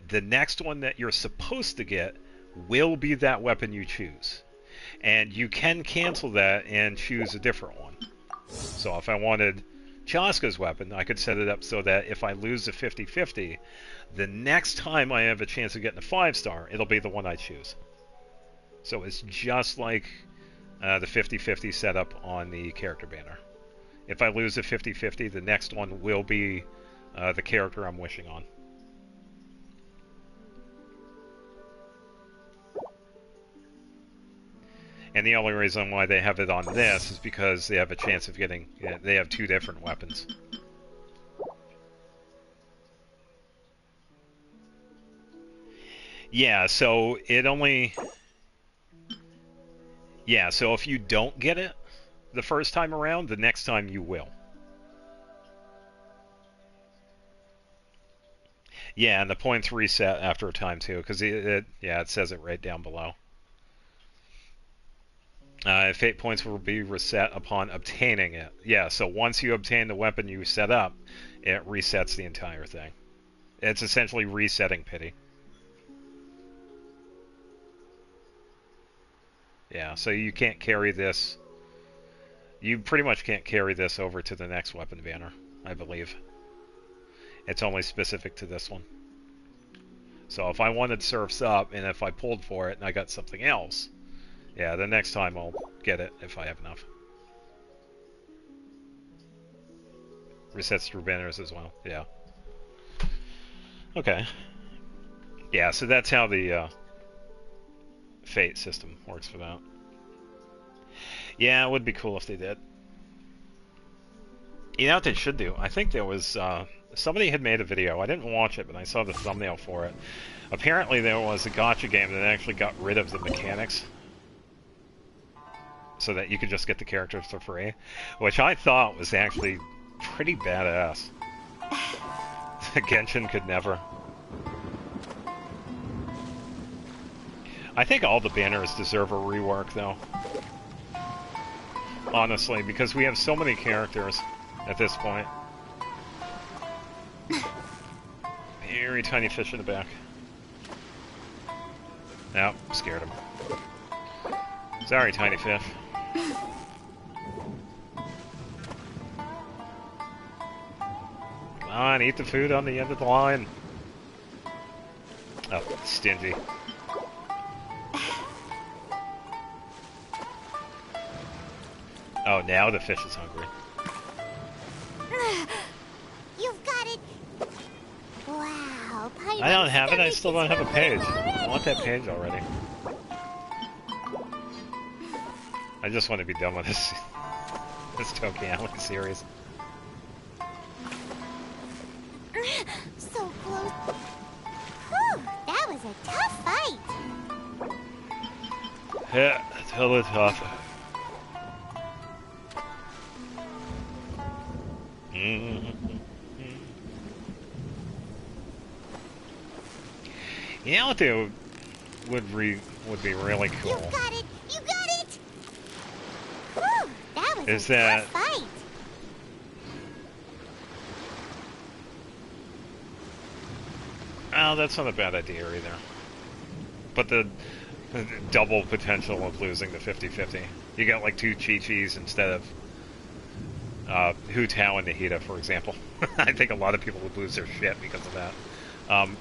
Speaker 1: the next one that you're supposed to get will be that weapon you choose. And you can cancel that and choose a different one. So if I wanted Chaska's weapon, I could set it up so that if I lose a 50-50, the next time I have a chance of getting a 5-star, it'll be the one I choose. So it's just like the 50-50 setup on the character banner. If I lose a 50-50, the next one will be the character I'm wishing on. And the only reason why they have it on this is because they have a chance of getting... they have 2 different weapons. Yeah, so it only... Yeah, so if you don't get it the first time around, the next time you will. Yeah, and the points reset after a time too, because it says it right down below. Fate points will be reset upon obtaining it. Yeah, so once you obtain the weapon you set up, it resets the entire thing. It's essentially resetting pity. Yeah, so you can't carry this. You pretty much can't carry this over to the next weapon banner, I believe. It's only specific to this one. So if I wanted Surf's Up, and if I pulled for it and I got something else, yeah, the next time I'll get it if I have enough. Resets through banners as well, yeah. Okay. Yeah, so that's how the Fate system works for that. Yeah, it would be cool if they did. You know what they should do? I think there was... somebody had made a video. I didn't watch it, but I saw the thumbnail for it. Apparently there was a gacha game that actually got rid of the mechanics, so that you could just get the characters for free, which I thought was actually pretty badass. Genshin could never. I think all the banners deserve a rework, though. Honestly, because we have so many characters at this point. Very tiny fish in the back. Nope, scared him. Sorry, tiny fish. Come on, eat the food on the end of the line. Oh, stingy. Oh, now the fish is hungry.
Speaker 2: You've got it. Wow,
Speaker 1: I don't have it. I still don't have a page. I want that page already. I just want to be done with this Tokiali series.
Speaker 2: So close. Whew, that was a tough fight.
Speaker 1: Yeah, totally tough. You know what they would be really cool?
Speaker 2: You got it! You got it! Whew, that was
Speaker 1: Is
Speaker 2: a
Speaker 1: that
Speaker 2: tough fight.
Speaker 1: Oh, that's not a bad idea either. But the double potential of losing the 50-50. You got like 2 Chi-Chis instead of Hu Tao and Nahida, for example. I think a lot of people would lose their shit because of that.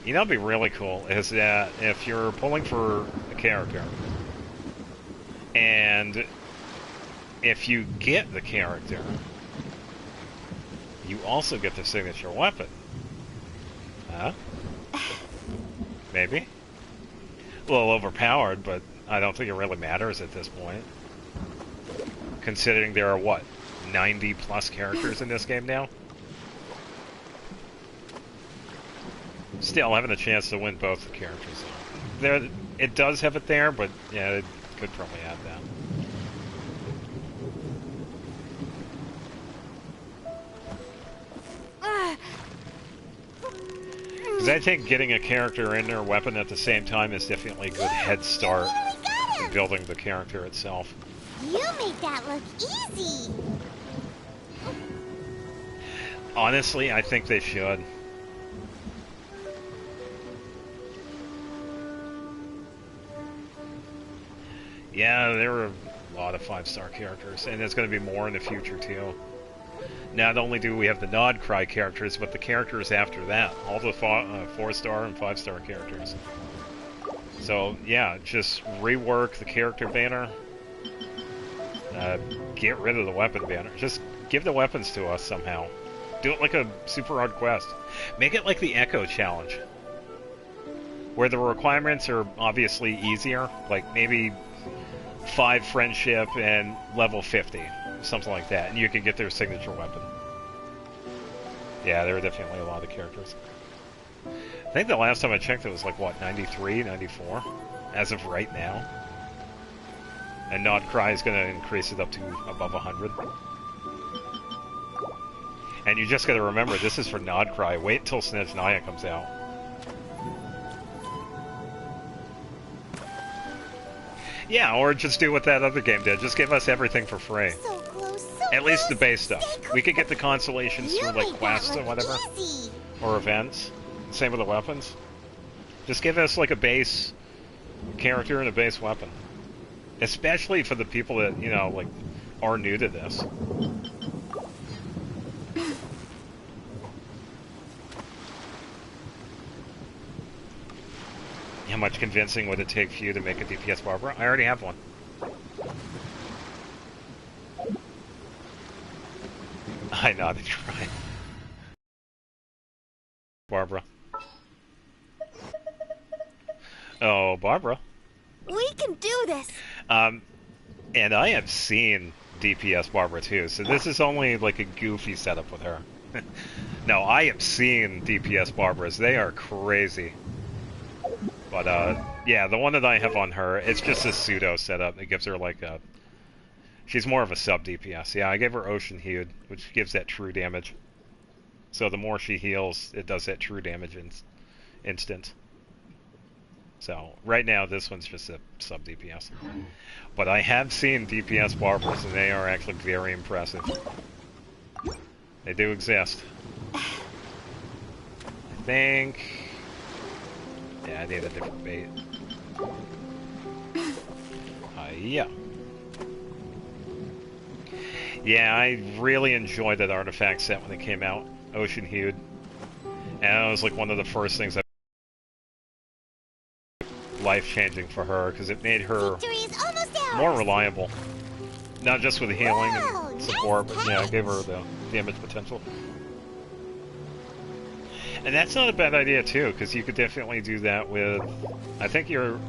Speaker 1: You know what'd be really cool is that if you're pulling for a character, and if you get the character, you also get the signature weapon. Huh? Maybe? A little overpowered, but I don't think it really matters at this point. Considering there are, what, 90 plus characters in this game now? Still, having a chance to win both the characters. There, it does have it there, but yeah, it could probably add that. Because I think getting a character and their weapon at the same time is definitely a good head start in building the character itself.
Speaker 2: You made that look easy.
Speaker 1: Honestly, I think they should. Yeah, there were a lot of 5-star characters, and there's going to be more in the future, too. not only do we have the Nod Cry characters, but the characters after that. All the 4-star and 5-star characters. So, yeah, just rework the character banner. Get rid of the weapon banner. Just give the weapons to us somehow. Do it like a super hard quest. Make it like the Echo Challenge. Where the requirements are obviously easier. Like maybe 5 friendship and level 50. Something like that. And you can get their signature weapon. Yeah, there are definitely a lot of characters. I think the last time I checked it was like, what, 93, 94? As of right now. And Nod Cry is going to increase it up to above 100. And you just got to remember, this is for Nod Cry. Wait until Snezhnaya comes out. Yeah, or just do what that other game did. Just give us everything for free.
Speaker 2: So close, so
Speaker 1: At least the
Speaker 2: close.
Speaker 1: base stuff. We could get the consolations through like quests or whatever.
Speaker 2: Easy.
Speaker 1: Or events. Same with the weapons. Just give us like a base character and a base weapon. Especially for the people that, you know, like, are new to this. How much convincing would it take for you to make a DPS Barbara? I already have one. I know, they try. Barbara. Oh, Barbara.
Speaker 2: We can do this.
Speaker 1: And I have seen DPS Barbara too, so this is only like a goofy setup with her. No, I have seen DPS Barbaras. They are crazy. But, yeah, the one that I have on her, it's just a pseudo setup. It gives her like a... She's more of a sub DPS. Yeah, I gave her Ocean Hued, which gives that true damage. So the more she heals, it does that true damage instant. So, right now, this one's just a sub DPS. But I have seen DPS Barbaras, and they are actually very impressive. They do exist. I think... Yeah, I need a different bait. Yeah. Yeah, I really enjoyed that artifact set when it came out. Ocean Hued. And it was like one of the first things that life-changing for her, because it made her more reliable. Not just with healing and support, but yeah, it gave her the damage potential. And that's not a bad idea too, because you could definitely do that with... I think you're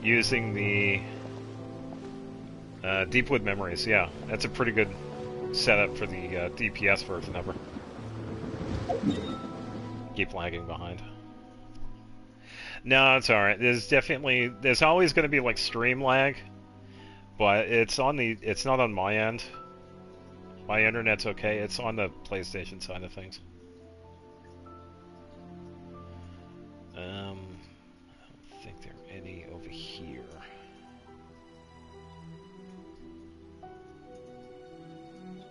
Speaker 1: using the Deepwood Memories, yeah. That's a pretty good setup for the DPS version of her. Keep lagging behind. No, it's alright. There's always going to be like stream lag, but it's not on my end. My internet's okay. It's on the PlayStation side of things. I don't think there are any over here.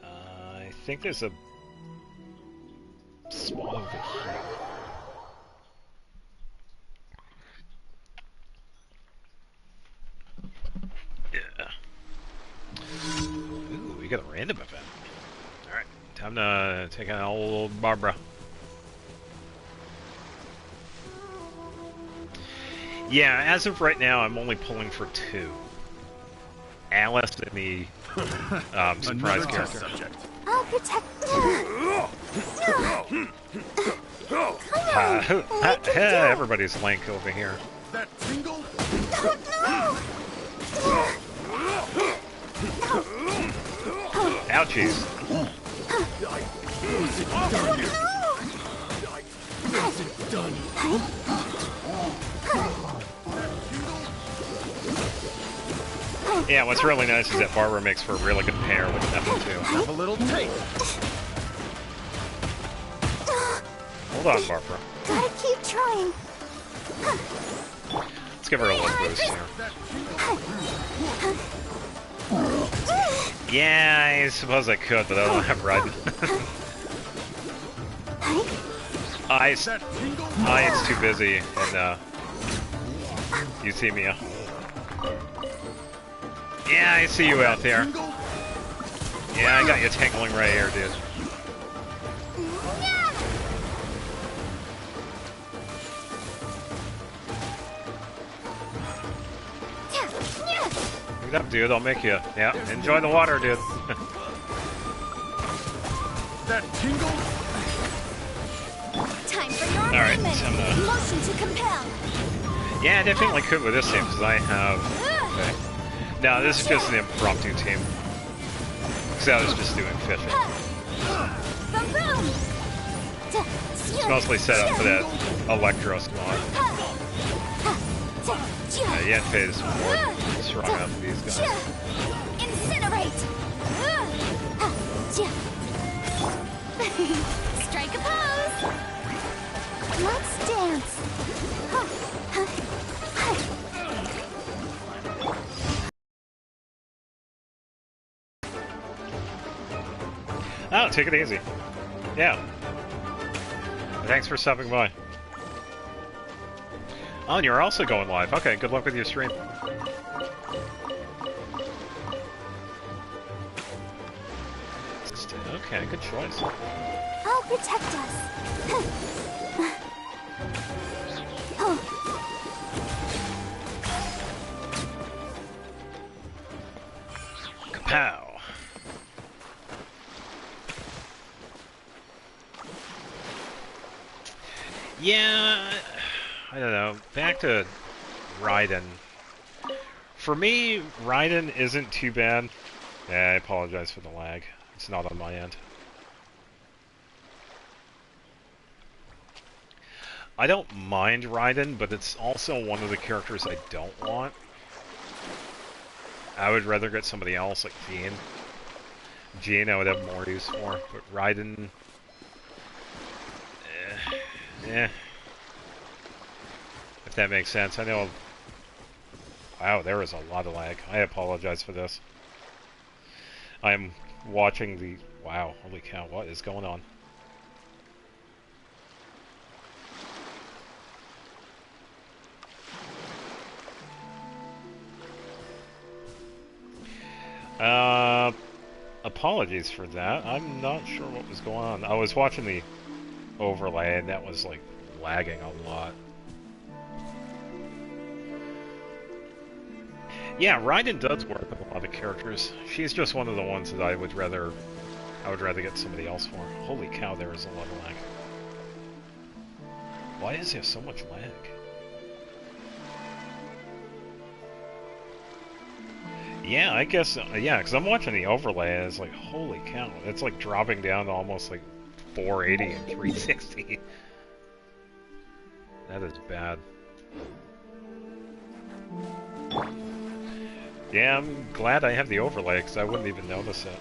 Speaker 1: I think there's a spot over here. Yeah. Ooh, we got a random event. Alright, time to take out old Barbara. Yeah, as of right now, I'm only pulling for 2. Alice and the surprise character.
Speaker 2: I'll protect
Speaker 1: Everybody's Link over here.
Speaker 3: That tingle?
Speaker 1: Ouchies. Yeah, what's really nice is that Barbara makes for a really good pair with Evan too.
Speaker 3: Have a little taste.
Speaker 1: Hold on, Barbara.
Speaker 2: Gotta keep trying.
Speaker 1: Let's give her a little boost here. Yeah, I suppose I could, but I don't have Red. It's too busy in Euthymia. Yeah, I see you out there. Yeah, I got you tingling right here, dude. Wait up, dude. I'll make you. Yeah, enjoy the water, dude.
Speaker 3: That tingle?
Speaker 2: Time for your
Speaker 1: Alright,
Speaker 2: alignment.
Speaker 1: so I'm gonna...
Speaker 2: Motion to compel.
Speaker 1: Yeah, I definitely could with this team, because I have... Okay. No, this is just an impromptu team. Because I was just doing fishing.
Speaker 2: Boom.
Speaker 1: It's mostly set up for that Electro squad. Yeah, Fidays is more strong enough for these guys.
Speaker 2: Incinerate. Strike a pose. Let's dance.
Speaker 1: Oh, take it easy. Yeah. Thanks for stopping by. Oh, and you're also going live. Okay, good luck with your stream. Okay, good choice.
Speaker 2: I'll protect us.
Speaker 1: Kapow. Yeah, I don't know. Back to Raiden. For me, Raiden isn't too bad. Yeah, I apologize for the lag. It's not on my end. I don't mind Raiden, but it's also one of the characters I don't want. I would rather get somebody else like Jean. Jean I would have more use for, but Raiden... Eh. If that makes sense. I know... Wow, there is a lot of lag. I apologize for this. I am watching the... Wow, holy cow, what is going on? Apologies for that. I'm not sure what was going on. I was watching the overlay and that was like lagging a lot. Yeah, Raiden does work with a lot of characters. She's just one of the ones that I would rather get somebody else for. Holy cow, there is a lot of lag. Why is there so much lag? Yeah, I guess, yeah, because I'm watching the overlay and it's like, holy cow, it's like dropping down to almost like 480 and 360. That is bad. Yeah, I'm glad I have the overlay because I wouldn't even notice it.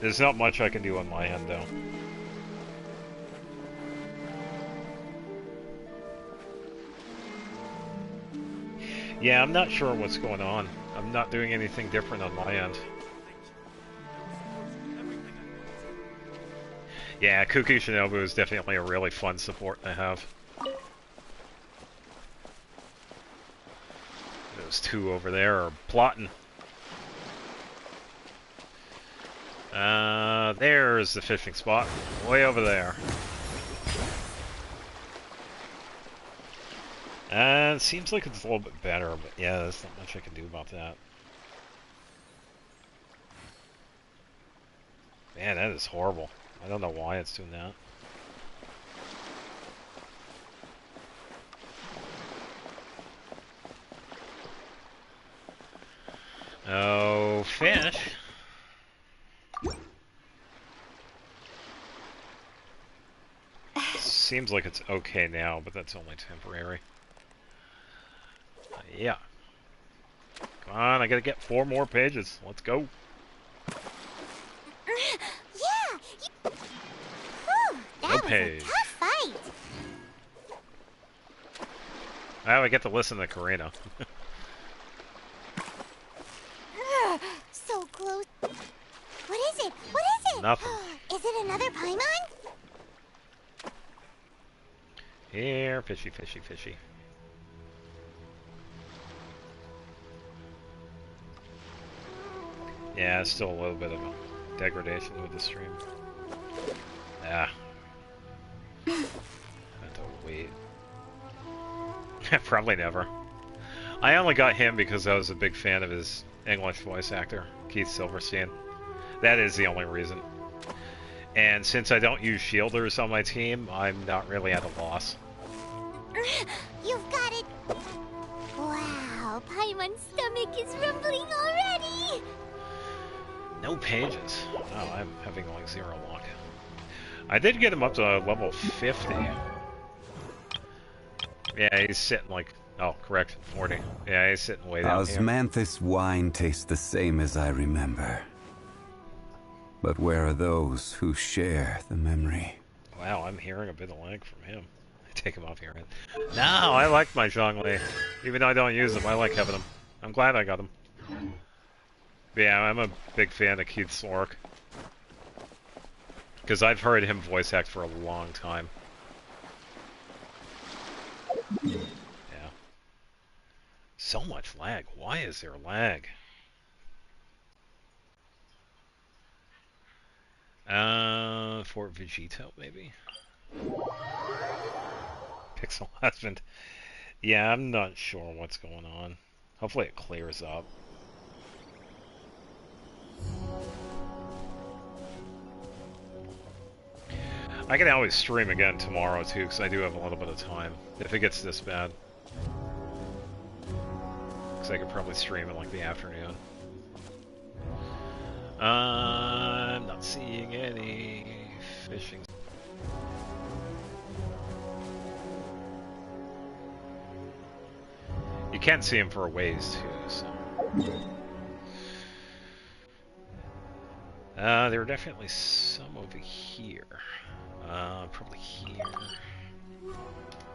Speaker 1: There's not much I can do on my end though. Yeah, I'm not sure what's going on. I'm not doing anything different on my end. Yeah, Kuki Shinobu is definitely a really fun support to have. Those two over there are plotting. There's the fishing spot. Way over there. It seems like it's a little bit better, but yeah, there's not much I can do about that. Man, that is horrible. I don't know why it's doing that. Oh, fish. Seems like it's okay now, but that's only temporary. Yeah. Come on, I gotta get 4 more pages. Let's go.
Speaker 2: Yeah! Whew, that was a tough fight.
Speaker 1: Now I get to listen to Karina.
Speaker 2: So close. What is it? What is it?
Speaker 1: Nothing.
Speaker 2: Is it another Paimon?
Speaker 1: Here, fishy, fishy, fishy. Yeah, it's still a little bit of a degradation with the stream. Ah. I have to wait. Probably never. I only got him because I was a big fan of his English voice actor, Keith Silverstein. That is the only reason. And since I don't use shielders on my team, I'm not really at a loss.
Speaker 2: You've got it. Wow, Paimon's stomach is rumbling already.
Speaker 1: No pages. Wow, I'm having like 0 luck. I did get him up to level 50. Yeah, he's sitting like... Oh, correct, 40. Yeah, he's sitting way down here.
Speaker 5: Osmanthus wine tastes the same as I remember. But where are those who share the memory?
Speaker 1: Wow, I'm hearing a bit of lag from him. Take him off here. No, I like my Zhongli. Even though I don't use them, I like having them. I'm glad I got them. But yeah, I'm a big fan of Keith Slork. Because I've heard him voice act for a long time. Yeah. So much lag. Why is there lag? For Vegito, maybe? Pixel Husband. Yeah, I'm not sure what's going on. Hopefully it clears up. I can always stream again tomorrow too, because I do have a little bit of time. If it gets this bad. Because I could probably stream in like the afternoon. I'm not seeing any fishing. You can see him for a ways too, so. There are definitely some over here. Probably here.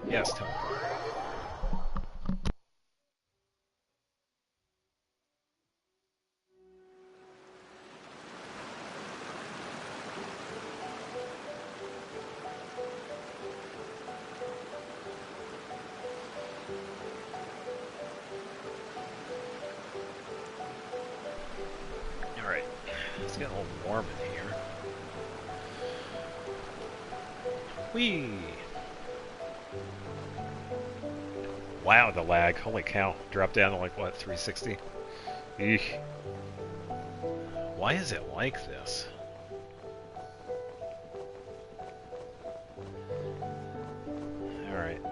Speaker 1: Yes, teleport. Alright, it's getting a little warm in here. Whee! Wow, the lag. Holy cow. Dropped down to like, what, 360? Eesh. Why is it like this? Alright,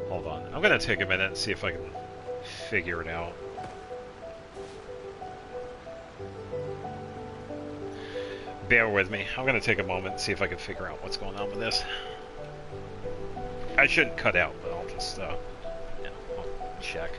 Speaker 1: hold on. I'm gonna take a minute and see if I can figure it out. Bear with me. I'm gonna take a moment and see if I can figure out what's going on with this. I shouldn't cut out, but I'll just, I'll check.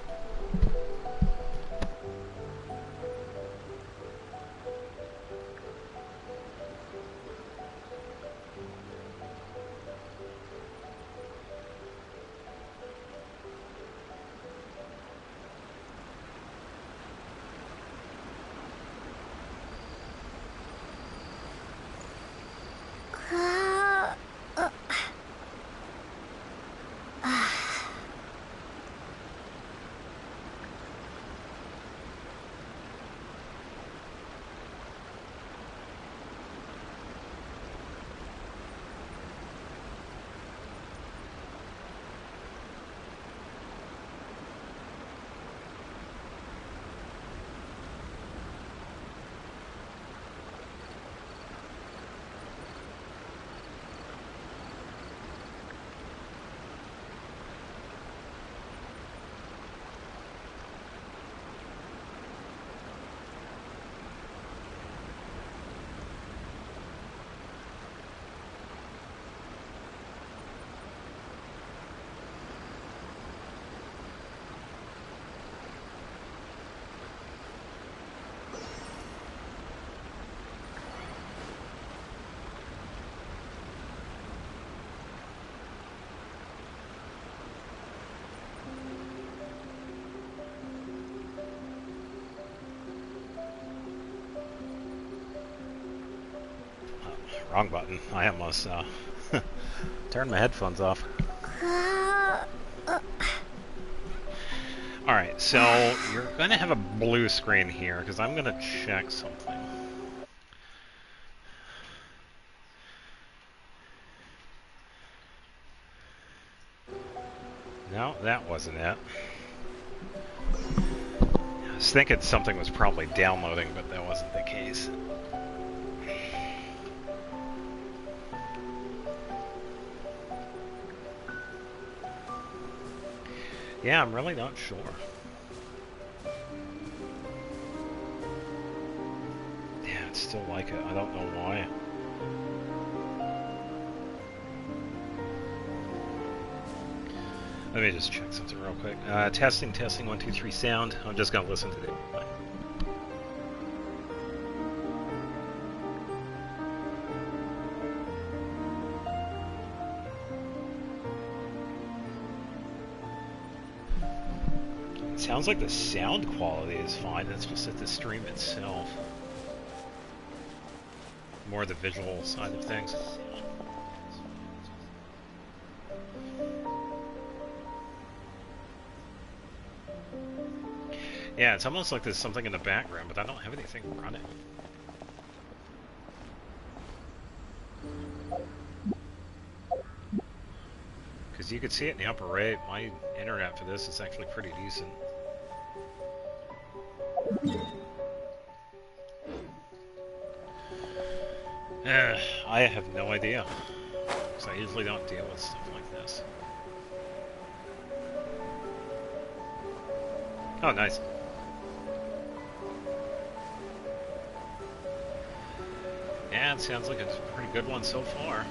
Speaker 1: Wrong button. I almost turned my headphones off. Alright, so you're going to have a blue screen here, because I'm going to check something. No, that wasn't it. I was thinking something was probably downloading, but that wasn't the case. Yeah, I'm really not sure. Yeah, it's still like it. I don't know why. Let me just check something real quick. Testing, 1, 2, 3 sound. I'm just gonna listen to it. It sounds like the sound quality is fine. It's just that the stream itself. More the visual side of things. Yeah, it's almost like there's something in the background, but I don't have anything running. Because you could see it in the upper right, my internet for this is actually pretty decent. I have no idea. Because I usually don't deal with stuff like this. Oh, nice. Yeah, it sounds like it's a pretty good one so far.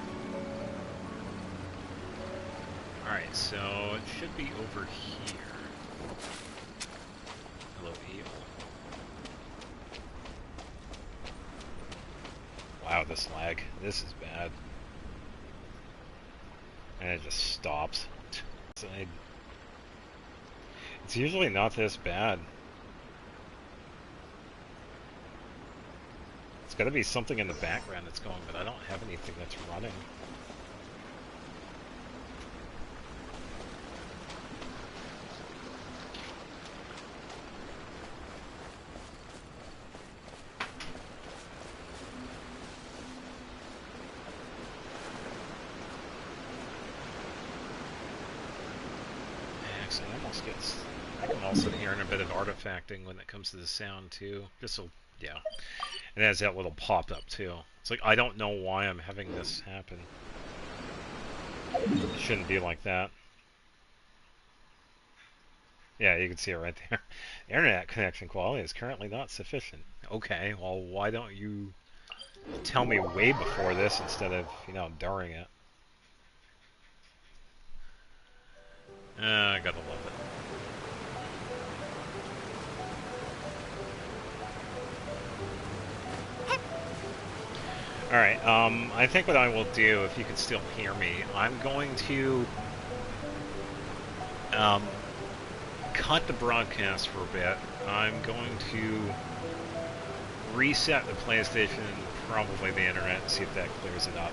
Speaker 1: Alright, so it should be over here. Hello, Eel. Wow, this lag. This is bad. And it just stops. It's usually not this bad. It's got to be something in the background that's going, but I don't have anything that's running. Actually, I can also hear a bit of artifacting when it comes to the sound too. Just so, yeah. And it has that little pop-up too. It's like, I don't know why I'm having this happen. It shouldn't be like that. Yeah, you can see it right there. The internet connection quality is currently not sufficient. Okay, well, why don't you tell me way before this instead of, you know, during it? I gotta love it. Alright, I think what I will do, if you can still hear me, I'm going to cut the broadcast for a bit. I'm going to reset the PlayStation and probably the internet and see if that clears it up.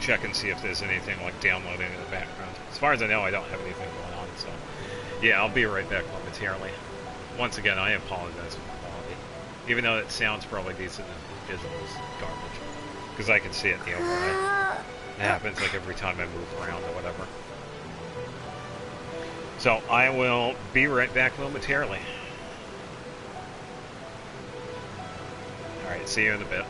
Speaker 1: Check and see if there's anything like downloading in the background. As far as I know, I don't have anything going on, so yeah, I'll be right back momentarily. Once again, I apologize for the quality. Even though it sounds probably decent, the visuals garbage. Because I can see it in the overlay. It happens like every time I move around or whatever. So I will be right back momentarily. Alright, see you in a bit.